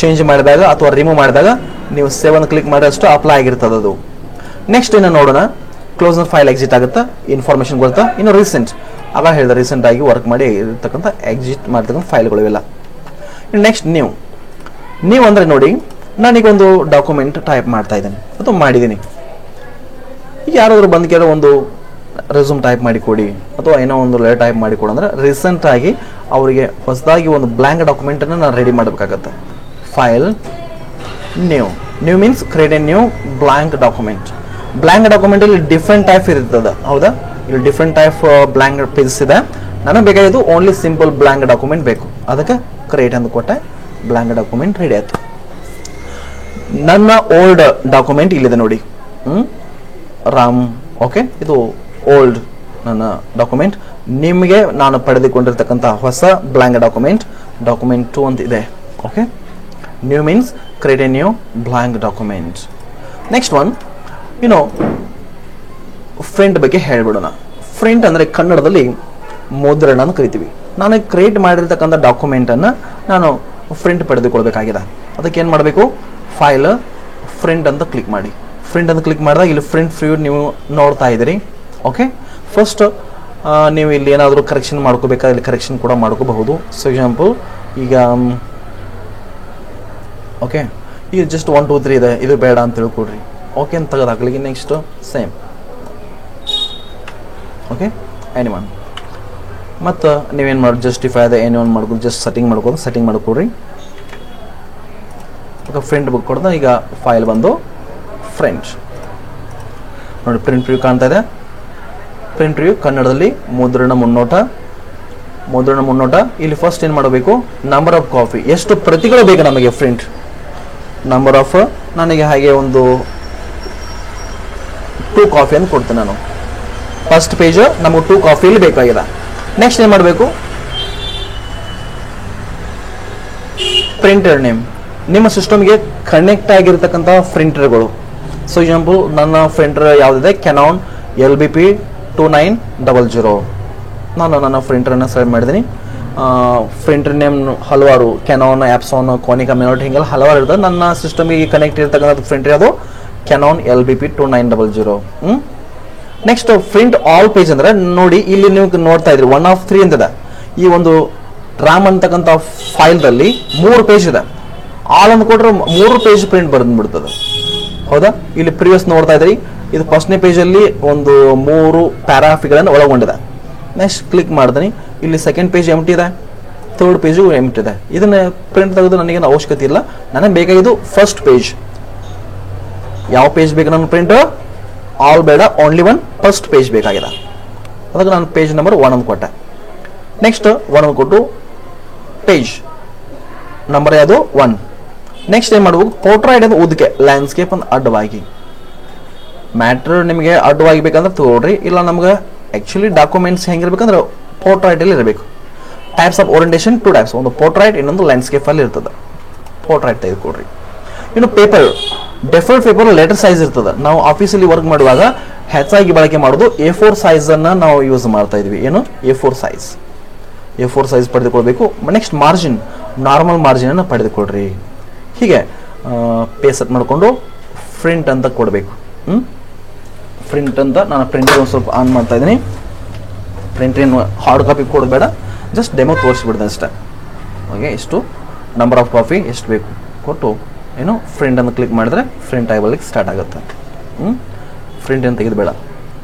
ಚೇಂಜ್ ಮಾಡಿದಾಗ ಅಥವಾ ರಿಮೂವ್ ಮಾಡಿದಾಗ ನೀವು ಸೇವ್ ಅಂತ ಕ್ಲಿಕ್ ಮಾಡಿದಷ್ಟು ಅಪ್ಲೈ ಆಗಿರ್ತದೆ ಅದು. ನೆಕ್ಸ್ಟ್ ಇನ್ನು ನೋಡೋಣ, ಕ್ಲೋಸ್ ಫೈಲ್ ಎಕ್ಸಿಟ್ ಆಗುತ್ತೆ, ಇನ್ಫಾರ್ಮೇಷನ್ ಗೊತ್ತಾ. ಇನ್ನು ರೀಸೆಂಟ್, ಆಗ ಹೇಳಿದೆ ರೀಸೆಂಟ್ ಆಗಿ ವರ್ಕ್ ಮಾಡಿ ಇರ್ತಕ್ಕಂಥ ಎಕ್ಸಿಟ್ ಮಾಡ್ತಕ್ಕಂಥ ಫೈಲ್ಗಳು ಇವೆಲ್ಲ. ನೆಕ್ಸ್ಟ್ ನೀವು ಅಂದರೆ ನೋಡಿ, ನಾನೀಗೊಂದು ಡಾಕ್ಯುಮೆಂಟ್ ಟೈಪ್ ಮಾಡ್ತಾ ಇದ್ದೀನಿ ಅಥವಾ ಮಾಡಿದ್ದೀನಿ. ಈಗ ಯಾರಾದರೂ ಬಂದು ಕೇಳೋ ಒಂದು ರೆಸ್ಯೂಮ್ ಟೈಪ್ ಮಾಡಿ ಕೊಡಿ ಅಥವಾ ಏನೋ ಒಂದು ಲೆಟರ್ ಟೈಪ್ ಮಾಡಿ ಕೊಡು ಅಂದರೆ ರೀಸೆಂಟ್ ಆಗಿ ಅವರಿಗೆ ಹೊಸದಾಗಿ ಒಂದು ಬ್ಲ್ಯಾಂಕ್ ಡಾಕ್ಯುಮೆಂಟನ್ನು ನಾನು ರೆಡಿ ಮಾಡಬೇಕಾಗತ್ತೆ. File new means create a new blank document. Blank ಡಾಕ್ಯುಮೆಂಟಲ್ಲಿ ಡಿಫ್ರೆಂಟ್ ಟೈಪ್ ಇರ್ತದೆ, ಹೌದಾ? ಇಲ್ಲಿ ಡಿಫ್ರೆಂಟ್ ಟೈಪ್ ಬ್ಲ್ಯಾಂಕ್ ಪೇಜಸ್ ಇದೆ. ನನಗೆ ಬೇಕಾಗಿದ್ದು ಓನ್ಲಿ ಸಿಂಪಲ್ ಬ್ಲ್ಯಾಂಕ್ ಡಾಕ್ಯುಮೆಂಟ್ ಬೇಕು. ಅದಕ್ಕೆ ಕ್ರಿಯೇಟ್ ಅಂತ ಕೊಟ್ಟೆ, ಬ್ಲ್ಯಾಂಕ್ ಡಾಕ್ಯುಮೆಂಟ್ ರೆಡಿ ಆಯಿತು. ನನ್ನ ಓಲ್ಡ್ ಡಾಕ್ಯುಮೆಂಟ್ ಇಲ್ಲಿದೆ ನೋಡಿ, ರಾಮ್. ಓಕೆ, ಇದು ಓಲ್ಡ್ ನನ್ನ ಡಾಕ್ಯುಮೆಂಟ್. ನಿಮಗೆ ನಾನು ಪಡೆದುಕೊಂಡಿರ್ತಕ್ಕಂಥ ಹೊಸ ಬ್ಲ್ಯಾಂಕ್ ಡಾಕ್ಯುಮೆಂಟ್ 2 ಅಂತ ಇದೆ. Okay, new means create a new blank document. Next one, print ಬಗ್ಗೆ ಹೇಳ್ಬಿಡೋಣ. ಫ್ರಿಂಟ್ ಅಂದರೆ ಕನ್ನಡದಲ್ಲಿ ಮುದ್ರಣ ಅಂತ ಕರಿತೀವಿ. ನಾನು ಕ್ರಿಯೇಟ್ ಮಾಡಿರ್ತಕ್ಕಂಥ ಡಾಕ್ಯುಮೆಂಟನ್ನು ನಾನು ಪ್ರಿಂಟ್ ಪಡೆದುಕೊಳ್ಬೇಕಾಗಿದೆ. ಅದಕ್ಕೆ ಏನು ಮಾಡಬೇಕು, ಫೈಲ್ ಪ್ರಿಂಟ್ ಅಂತ ಕ್ಲಿಕ್ ಮಾಡಿ. ಪ್ರಿಂಟ್ ಅಂತ ಕ್ಲಿಕ್ ಮಾಡಿದಾಗ ಇಲ್ಲಿ ಪ್ರಿಂಟ್ ವ್ಯೂ ನೀವು ನೋಡ್ತಾ ಇದ್ದೀರಿ. ಓಕೆ, ಫಸ್ಟ್ ನೀವು ಇಲ್ಲಿ ಏನಾದರೂ ಕರೆಕ್ಷನ್ ಮಾಡ್ಕೋಬೇಕಾದ್ರೆ ಇಲ್ಲಿ ಕರೆಕ್ಷನ್ ಕೂಡ ಮಾಡ್ಕೋಬಹುದು. ಸೊ ಎಕ್ಸಾಂಪಲ್ ಈಗ ಓಕೆ, ಈಗ ಜಸ್ಟ್ 1 2 3 ಇದೆ, ಇದು ಬೇಡ ಅಂತ ತಿಳ್ಕೊಡ್ರಿ. ಓಕೆ ಅಂತ ತೆಗೆದು ಹಾಕ್ಲಿಕ್ಕೆ next same okay any one ಮತ್ತು ನೀವೇನು ಮಾಡಿ ಜಸ್ಟಿಫೈ ಅದ ಎನಿ ಒನ್ ಮಾಡ್ಕೊಂಡು ಜಸ್ಟ್ ಸೆಟ್ಟಿಂಗ್ ಮಾಡ್ಕೊಡ್ರಿ ಓಕೆ ಫ್ರಂಟ್ ಬುಕ್ ಕೊಡ್ದ ಈಗ ಫೈಲ್ ಬಂದು ಫ್ರೆಂಚ್ ನೋಡಿ ಪ್ರಿಂಟ್ ರಿವ್ಯೂ ಕಾಣ್ತಾ ಇದೆ ಪ್ರಿಂಟ್ ರಿವ್ಯೂ ಕನ್ನಡದಲ್ಲಿ ಮುದ್ರಣ ಮುನ್ನೋಟ ಇಲ್ಲಿ ಫಸ್ಟ್ ಏನು ಮಾಡಬೇಕು ನಂಬರ್ ಆಫ್ ಕಾಪಿ ಎಷ್ಟು ಪ್ರತಿಗಳು ಬೇಕು ನಮಗೆ ಪ್ರಿಂಟ್ ನಂಬರ್ ಆಫ್ ನನಗೆ ಹಾಗೆ ಒಂದು 2 ಕಾಪಿ ಅಂತ ಕೊಡ್ತೇನೆ ನಾನು ಫಸ್ಟ್ ಪೇಜ್ ನಮಗೆ 2 ಕಾಪಿಯಲ್ಲಿ ಬೇಕಾಗಿದೆ ನೆಕ್ಸ್ಟ್ ಏನು ಮಾಡಬೇಕು ಪ್ರಿಂಟರ್ ನೇಮ್ ನಿಮ್ಮ ಸಿಸ್ಟಮ್ಗೆ ಕನೆಕ್ಟ್ ಆಗಿರ್ತಕ್ಕಂಥ ಪ್ರಿಂಟರ್ಗಳು ಸೊ ಎಕ್ಸಾಂಪಲ್ ನನ್ನ ಪ್ರಿಂಟರ್ ಯಾವುದಿದೆ ಕೆನಾನ್ LBP 2900 ನಾನು ನನ್ನ ಪ್ರಿಂಟರನ್ನು ಸೆಲೆಕ್ಟ್ ಮಾಡಿದ್ದೀನಿ ಪ್ರಿಂಟರ್ ನೇಮ್ ಹಲವಾರು ಕೆನಾನ್ ಆ್ಯಪ್ಸಾನ್ ಕೋನಿಕಾ ಮಿನೋಟ್ ಹಿಂಗೆಲ್ಲ ಹಲವಾರು ಇರ್ತದೆ ನನ್ನ ಸಿಸ್ಟಮ್ಗೆ ಕನೆಕ್ಟ್ ಇರ್ತಕ್ಕಂಥ ಪ್ರಿಂಟರ್ ಅದು Canon LBP 2900 next print all page ಅಂದ್ರೆ ನೋಡಿ ಇಲ್ಲಿ ನೀವು ನೋಡ್ತಾ ಇದ್ರಿ 1 of 3 ಅಂತದ ಈ ಒಂದು ರಾಮ್ ಅಂತಕ್ಕಂಥ ಫೈಲ್ದಲ್ಲಿ 3 ಪೇಜ್ ಇದೆ ಆಲ್ ಅಂತ ಕೊಟ್ರೆ 3 ಪೇಜ್ ಪ್ರಿಂಟ್ ಬಂದ್ಬಿಡ್ತದೆ ಹೌದಾ ಇಲ್ಲಿ ಪ್ರಿವಿಯಸ್ ನೋಡ್ತಾ ಇದ್ರಿ ಇದು ಫಸ್ಟ್ನೇ ಪೇಜಲ್ಲಿ ಒಂದು 3 ಪ್ಯಾರಾಗ್ರಾಫ್ಗಳನ್ನು ಒಳಗೊಂಡಿದೆ ನೆಕ್ಸ್ಟ್ ಕ್ಲಿಕ್ ಮಾಡಿದ್ದೀನಿ ಇಲ್ಲಿ ಸೆಕೆಂಡ್ ಪೇಜ್ ಎಂಟಿ ಇದೆ ಥರ್ಡ್ ಪೇಜು ಎಂಟಿ ಇದೆ ಇದನ್ನ ಪ್ರಿಂಟ್ ತೆಗೆದು ನನಗೇನು ಅವಶ್ಯಕತೆ ಇಲ್ಲ ನನಗೆ ಬೇಕಾಗಿದ್ದು ಫಸ್ಟ್ ಪೇಜ್ ಯಾವ ಪೇಜ್ ಬೇಕು ನನ್ನ ಪ್ರಿಂಟ್ ಆಲ್ ಬೇಡ ಓನ್ಲಿ ಒನ್ ಫಸ್ಟ್ ಪೇಜ್ ಬೇಕಾಗಿದೆ ಅದಕ್ಕೆ ನಾನು ಪೇಜ್ ನಂಬರ್ 1 ಅಂತ ಕೊಟ್ಟೆ ನೆಕ್ಸ್ಟ್ 1 ಅಂತ ಕೊಟ್ಟು ಪೇಜ್ ನಂಬರ್ ಯಾವುದು 1 ನೆಕ್ಸ್ಟ್ ಏನು ಮಾಡಬೇಕು ಪೋರ್ಟ್ರೈಟ್ ಅಂತ ಉದ್ದಕ್ಕೆ ಲ್ಯಾಂಡ್ಸ್ಕೇಪ್ ಅಂತ ಅಡ್ಡವಾಗಿ ಮ್ಯಾಟ್ರ್ ನಿಮಗೆ ಅಡ್ಡವಾಗಿ ಬೇಕಂದ್ರೆ ತಗೊಳ್ರಿ ಇಲ್ಲ ನಮ್ಗೆ ಆಕ್ಚುಲಿ ಡಾಕ್ಯುಮೆಂಟ್ಸ್ ಹೆಂಗಿರ್ಬೇಕಂದ್ರೆ ಪೋರ್ಟ್ರೈಟ್ ಅಲ್ಲಿ ಇರಬೇಕು ಟೈಪ್ಸ್ ಆಫ್ ಓರಿಯಂಟೇಷನ್ 2 ಟೈಪ್ಸ್ ಒಂದು ಪೋರ್ಟ್ರೈಟ್ ಇನ್ನೊಂದು ಲ್ಯಾಂಡ್ಸ್ಕೇಪ್ ಅಲ್ಲಿ ಇರ್ತದೆ ಪೋರ್ಟ್ರೈಟ್ ತೆಗೆದುಕೊಡ್ರಿ ಇನ್ನು paper deferred paper letter size ಇರ್ತದೆ ನಾವು ಆಫೀಸಲ್ಲಿ ವರ್ಕ್ ಮಾಡುವಾಗ ಹೆಚ್ಚಾಗಿ ಬಳಕೆ ಮಾಡೋದು A4 ಸೈಜ್ ಅನ್ನ ನಾವು ಯೂಸ್ ಮಾಡ್ತಾ ಇದ್ವಿ ಏನು A4 ಸೈಜ್ ಪಡೆದುಕೊಳ್ಬೇಕು ನೆಕ್ಸ್ಟ್ ಮಾರ್ಜಿನ್ ನಾರ್ಮಲ್ ಮಾರ್ಜಿನ್ ಅನ್ನು ಪಡೆದುಕೊಡ್ರಿ ಹೀಗೆ ಪೇಸ್ಟ್ ಮಾಡಿಕೊಂಡು ಪ್ರಿಂಟ್ ಅಂತ ಕೊಡಬೇಕು ಪ್ರಿಂಟ್ ಅಂತ ನಾನು ಪ್ರಿಂಟರ್ ಒಂದು ಸ್ವಲ್ಪ ಆನ್ ಮಾಡ್ತಾ ಇದ್ದೀನಿ ಪ್ರಿಂಟ್ ಏನು ಹಾರ್ಡ್ ಕಾಪಿ ಕೊಡಬೇಡ ಜಸ್ಟ್ ಡೆಮೋ ತೋರಿಸ್ಬಿಡ್ದೆ ಅಷ್ಟೇ ಓಕೆ ಇಷ್ಟು ನಂಬರ್ ಆಫ್ ಕಾಪಿ ಎಷ್ಟು ಬೇಕು ಕೊಟ್ಟು ಏನು ಪ್ರಿಂಟ್ ಅಂತ ಕ್ಲಿಕ್ ಮಾಡಿದ್ರೆ ಪ್ರಿಂಟ್ ಆಗಲಿಕ್ಕೆ ಸ್ಟಾರ್ಟ್ ಆಗುತ್ತೆ ಪ್ರಿಂಟ್ ಏನು ತೆಗೆದುಬೇಡ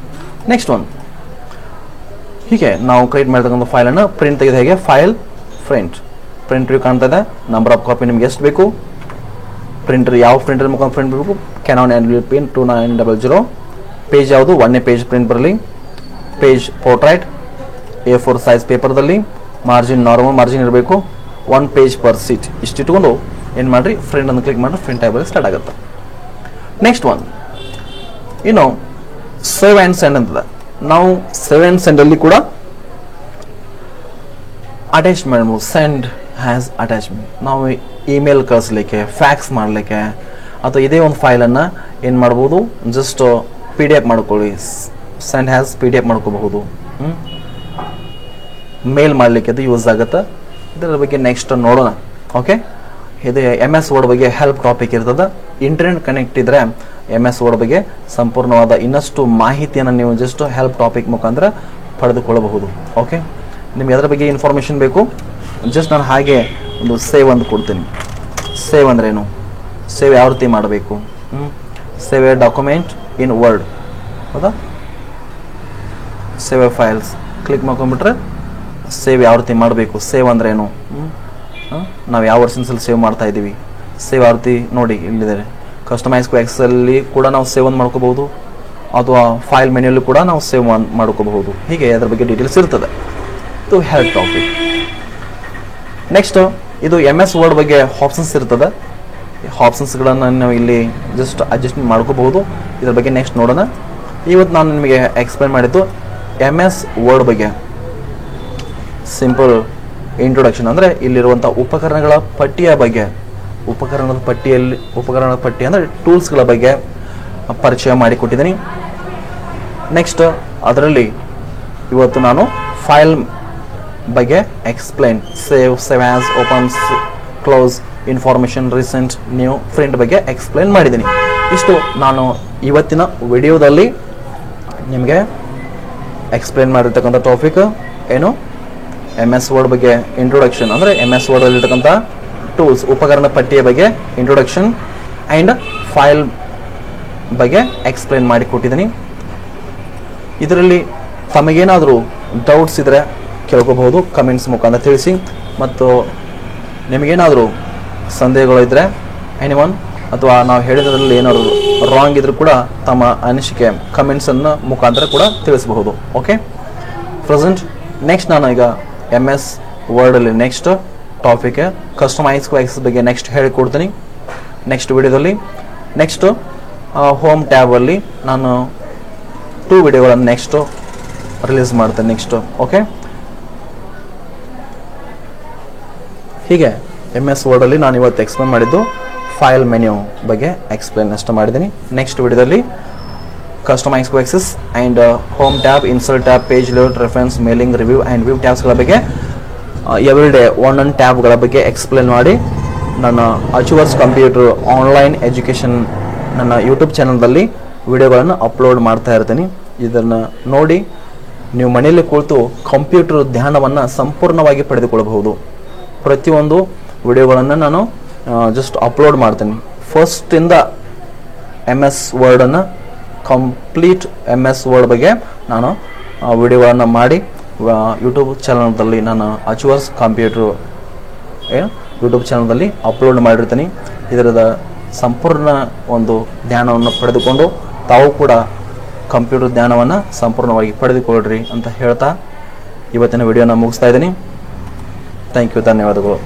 ನೆಕ್ಸ್ಟ್ ಒನ್ ಹೀಗೆ ನಾವು ಕ್ರಿಯೇಟ್ ಮಾಡಿರ್ತಕ್ಕಂಥ ಫೈಲನ್ನು ಪ್ರಿಂಟ್ ತೆಗೆದು ಹೇಗೆ ಫೈಲ್ ಪ್ರಿಂಟ್ ರಿವ್ಯೂ ಕಾಣ್ತಾ ಇದೆ ನಂಬರ್ ಆಫ್ ಕಾಪಿ ನಿಮ್ಗೆ ಎಷ್ಟು ಬೇಕು ಪ್ರಿಂಟರ್ ಯಾವ ಪ್ರಿಂಟರ್ ಮುಖಾಂತರ ಪ್ರಿಂಟ್ ಬರಬೇಕು ಕೆನಾನ್ LBP 2900 ಪೇಜ್ ಯಾವುದು 1ನೇ ಪೇಜ್ ಪ್ರಿಂಟ್ ಬರಲಿ ಪೇಜ್ ಪೋರ್ಟ್ರೈಟ್ A4 ಸೈಜ್ ಪೇಪರ್ದಲ್ಲಿ ಮಾರ್ಜಿನ್ ನಾರ್ಮಲ್ ಮಾರ್ಜಿನ್ ಇರಬೇಕು 1 ಪೇಜ್ ಪರ್ ಸೀಟ್ ಇಷ್ಟು ಇಟ್ಕೊಂಡು ಏನು ಮಾಡಿರಿ ಪ್ರಿಂಟ್ ಅನ್ನು ಕ್ಲಿಕ್ ಮಾಡಿ ಪ್ರಿಂಟ್ ಆಗಲಿಕ್ಕೆ ಸ್ಟಾರ್ಟ್ ಆಗುತ್ತೆ ನೆಕ್ಸ್ಟ್ ಒನ್ ಇನ್ನು ಸೇವ್ ಆ್ಯಂಡ್ ಸೆಂಡ್ ಅಂತದ ನಾವು ಸೇವ್ ಆ್ಯಂಡ್ ಸೆಂಡ್ ಅಲ್ಲಿ ಕೂಡ ಅಟ್ಯಾಚ್ಮೆಂಟ್ ಸೆಂಡ್ ಹ್ಯಾಸ್ ಅಟ್ಯಾಚ್ಮೆಂಟ್ ನಾವು ಇಮೇಲ್ ಕಳಿಸ್ಲಿಕ್ಕೆ ಫ್ಯಾಕ್ಸ್ ಮಾಡಲಿಕ್ಕೆ ಅಥವಾ ಇದೇ ಒಂದು ಫೈಲನ್ನು ಏನು ಮಾಡ್ಬೋದು ಜಸ್ಟ್ PDF ಮಾಡ್ಕೊಳ್ಳಿ ಸೆಂಡ್ ಹ್ಯಾಸ್ PDF ಮಾಡ್ಕೋಬಹುದು ಮೇಲ್ ಮಾಡಲಿಕ್ಕೆ ಅದು ಯೂಸ್ ಆಗುತ್ತೆ ಇದರ ಬಗ್ಗೆ ನೆಕ್ಸ್ಟ್ ನೋಡೋಣ ಓಕೆ ಇದು MS ವರ್ಡ್ ಬಗ್ಗೆ ಹೆಲ್ಪ್ ಟಾಪಿಕ್ ಇರ್ತದೆ ಇಂಟರ್ನೆಟ್ ಕನೆಕ್ಟ್ ಇದ್ರೆ MS ವರ್ಡ್ ಬಗ್ಗೆ ಸಂಪೂರ್ಣವಾದ ಇನ್ನಷ್ಟು ಮಾಹಿತಿಯನ್ನು ನೀವು ಜಸ್ಟ್ ಹೆಲ್ಪ್ ಟಾಪಿಕ್ ಮುಖಾಂತರ ಪಡೆದುಕೊಳ್ಳಬಹುದು ಓಕೆ ನಿಮ್ಗೆ ಅದರ ಬಗ್ಗೆ ಇನ್ಫಾರ್ಮೇಷನ್ ಬೇಕು ಜಸ್ಟ್ ನಾನು ಹಾಗೆ ಒಂದು ಸೇವ್ ಅಂತ ಕೊಡ್ತೀನಿ ಸೇವ್ ಅಂದ್ರೇನು ಸೇವ್ ಯಾವ ರೀತಿ ಮಾಡಬೇಕು save a document in word ಹೌದಾ ಸೇವ್ ಎ ಫೈಲ್ಸ್ ಕ್ಲಿಕ್ ಮಾಡ್ಕೊಂಡ್ಬಿಟ್ರೆ ಸೇವ್ ಯಾವ ರೀತಿ ಮಾಡಬೇಕು ಸೇವ್ ಅಂದ್ರೇನು ನಾವು ಯಾವ ವರ್ಷನ್ಸಲ್ಲಿ ಸೇವ್ ಮಾಡ್ತಾ ಇದ್ದೀವಿ ಸೇವ್ ಯಾವ ರೀತಿ ನೋಡಿ ಇಲ್ಲಿದೆ ಕಸ್ಟಮೈಸ್ ಎಕ್ಸೆಲ್ಲಿ ಕೂಡ ನಾವು ಸೇವ್ ಒಂದು ಮಾಡ್ಕೋಬಹುದು ಅಥವಾ ಫೈಲ್ ಮೆನ್ಯೂಲಿ ಕೂಡ ನಾವು ಸೇವ್ ಮಾಡ್ಕೋಬಹುದು ಹೀಗೆ ಅದರ ಬಗ್ಗೆ ಡೀಟೇಲ್ಸ್ ಇರ್ತದೆ ಇದು ಹೆಲ್ಪ್ ಟಾಪಿಕ್ ನೆಕ್ಸ್ಟ್ ಇದು MS ವರ್ಡ್ ಬಗ್ಗೆ ಆಪ್ಷನ್ಸ್ ಇರ್ತದೆ ಆಪ್ಷನ್ಸ್ಗಳನ್ನು ನಾವು ಇಲ್ಲಿ ಜಸ್ಟ್ ಅಡ್ಜಸ್ಟ್ಮೆಂಟ್ ಮಾಡ್ಕೋಬಹುದು ಇದ್ರ ಬಗ್ಗೆ ನೆಕ್ಸ್ಟ್ ನೋಡೋಣ ಇವತ್ತು ನಾನು ನಿಮಗೆ ಎಕ್ಸ್ಪ್ಲೈನ್ ಮಾಡಿದ್ದು MS ವರ್ಡ್ ಬಗ್ಗೆ ಸಿಂಪಲ್ ಇಂಟ್ರೊಡಕ್ಷನ್ ಅಂದರೆ ಇಲ್ಲಿರುವಂಥ ಉಪಕರಣಗಳ ಪಟ್ಟಿಯ ಬಗ್ಗೆ ಉಪಕರಣದ ಪಟ್ಟಿ ಅಂದರೆ ಟೂಲ್ಸ್ಗಳ ಬಗ್ಗೆ ಪರಿಚಯ ಮಾಡಿಕೊಟ್ಟಿದ್ದೀನಿ ನೆಕ್ಸ್ಟ್ ಅದರಲ್ಲಿ ಇವತ್ತು ನಾನು ಫೈಲ್ ಬಗ್ಗೆ explain save as opens close information recent new print ಬಗ್ಗೆ ಎಕ್ಸ್ಪ್ಲೈನ್ ಮಾಡಿದ್ದೀನಿ ಇಷ್ಟು ನಾನು ಇವತ್ತಿನ ವಿಡಿಯೋದಲ್ಲಿ ನಿಮಗೆ ಎಕ್ಸ್ಪ್ಲೈನ್ ಮಾಡಿರ್ತಕ್ಕಂಥ ಟಾಪಿಕ್ ಏನು MS ವರ್ಡ್ ಬಗ್ಗೆ ಇಂಟ್ರೊಡಕ್ಷನ್ ಅಂದರೆ MS ವರ್ಡ್ ಅಲ್ಲಿರ್ತಕ್ಕಂಥ ಟೂಲ್ಸ್ ಉಪಕರಣ ಪಟ್ಟಿಯ ಬಗ್ಗೆ ಇಂಟ್ರೊಡಕ್ಷನ್ ಆ್ಯಂಡ್ ಫೈಲ್ ಬಗ್ಗೆ ಎಕ್ಸ್ಪ್ಲೇನ್ ಮಾಡಿ ಕೊಟ್ಟಿದ್ದೀನಿ. ಇದರಲ್ಲಿ ತಮಗೇನಾದರೂ ಡೌಟ್ಸ್ ಇದ್ದರೆ ಕೇಳ್ಕೋಬಹುದು, ಕಮೆಂಟ್ಸ್ ಮುಖಾಂತರ ತಿಳಿಸಿ. ಮತ್ತು ನಿಮಗೇನಾದರೂ ಸಂದೇಹಗಳಿದ್ದರೆ ಎನಿವನ್ ಅಥವಾ ನಾವು ಹೇಳಿದ್ರಲ್ಲಿ ಏನಾದರೂ ರಾಂಗ್ ಇದ್ರೂ ಕೂಡ ತಮ್ಮ ಅನಿಸಿಕೆ ಕಮೆಂಟ್ಸನ್ನು ಮುಖಾಂತರ ಕೂಡ ತಿಳಿಸಬಹುದು. ಓಕೆ ಪ್ರೆಸೆಂಟ್ ನೆಕ್ಸ್ಟ್ ನಾನು ಈಗ MS ವರ್ಡಲ್ಲಿ ನೆಕ್ಸ್ಟ್ ಟಾಪಿಕ್ ಕಸ್ಟಮೈಸ್ ಕ್ವಾಕ್ಸ್ ಬಗ್ಗೆ ನೆಕ್ಸ್ಟ್ ಹೇಳಿಕೊಡ್ತೀನಿ ನೆಕ್ಸ್ಟ್ ವಿಡಿಯೋದಲ್ಲಿ. ನೆಕ್ಸ್ಟು ಹೋಮ್ ಟ್ಯಾಬಲ್ಲಿ ನಾನು 2 ವಿಡಿಯೋಗಳನ್ನು ನೆಕ್ಸ್ಟು ರಿಲೀಸ್ ಮಾಡ್ತೇನೆ ನೆಕ್ಸ್ಟು. ಓಕೆ ಹೀಗೆ MS ವರ್ಡಲ್ಲಿ ನಾನು ಇವತ್ತು ಎಕ್ಸ್ಪ್ಲೇನ್ ಮಾಡಿದ್ದು ಫೈಲ್ ಮೆನ್ಯೂ ಬಗ್ಗೆ ಎಕ್ಸ್ಪ್ಲೇನ್ ಅಷ್ಟು ಮಾಡಿದ್ದೀನಿ. ನೆಕ್ಸ್ಟ್ ವಿಡಿಯೋದಲ್ಲಿ customise quick access and home tab, insert tab, page layout, reference, mailing, review and view ಟ್ಯಾಬ್ಸ್ಗಳ ಬಗ್ಗೆ ಎವ್ರಿ ಡೇ ಒಂದೊಂದು ಟ್ಯಾಬ್ಗಳ ಬಗ್ಗೆ ಎಕ್ಸ್ಪ್ಲೇನ್ ಮಾಡಿ ನನ್ನ ಅಚೀವರ್ಸ್ ಕಂಪ್ಯೂಟರ್ ಆನ್ಲೈನ್ ಎಜುಕೇಷನ್ ನನ್ನ ಯೂಟ್ಯೂಬ್ ಚಾನಲ್ದಲ್ಲಿ ವಿಡಿಯೋಗಳನ್ನು ಅಪ್ಲೋಡ್ ಮಾಡ್ತಾ ಇರ್ತೀನಿ. ಇದನ್ನು ನೋಡಿ ನೀವು ಮನೆಯಲ್ಲಿ ಕುಳಿತು ಕಂಪ್ಯೂಟರ್ ಧ್ಯಾನವನ್ನು ಸಂಪೂರ್ಣವಾಗಿ ಪಡೆದುಕೊಳ್ಳಬಹುದು. ಪ್ರತಿಯೊಂದು ವಿಡಿಯೋಗಳನ್ನು ನಾನು ಜಸ್ಟ್ ಅಪ್ಲೋಡ್ ಮಾಡ್ತೀನಿ. ಫಸ್ಟಿಂದ MS ವರ್ಡನ್ನು ಕಂಪ್ಲೀಟ್ MS ವರ್ಡ್ ಬಗ್ಗೆ ನಾನು ವಿಡಿಯೋಗಳನ್ನು ಮಾಡಿ ಯೂಟ್ಯೂಬ್ ಚಾನಲ್ದಲ್ಲಿ ನಾನು ಅಚೀವರ್ಸ್ ಕಂಪ್ಯೂಟರ್ ಯೂಟ್ಯೂಬ್ ಚಾನಲ್ದಲ್ಲಿ ಅಪ್ಲೋಡ್ ಮಾಡಿರ್ತೀನಿ. ಇದರದ ಸಂಪೂರ್ಣ ಒಂದು ಜ್ಞಾನವನ್ನು ಪಡೆದುಕೊಂಡು ತಾವು ಕೂಡ ಕಂಪ್ಯೂಟರ್ ಜ್ಞಾನವನ್ನು ಸಂಪೂರ್ಣವಾಗಿ ಪಡೆದುಕೊಳ್ಳ್ರಿ ಅಂತ ಹೇಳ್ತಾ ಇವತ್ತಿನ ವಿಡಿಯೋನ ಮುಗಿಸ್ತಾ ಇದ್ದೀನಿ. ಥ್ಯಾಂಕ್ ಯು, ಧನ್ಯವಾದಗಳು.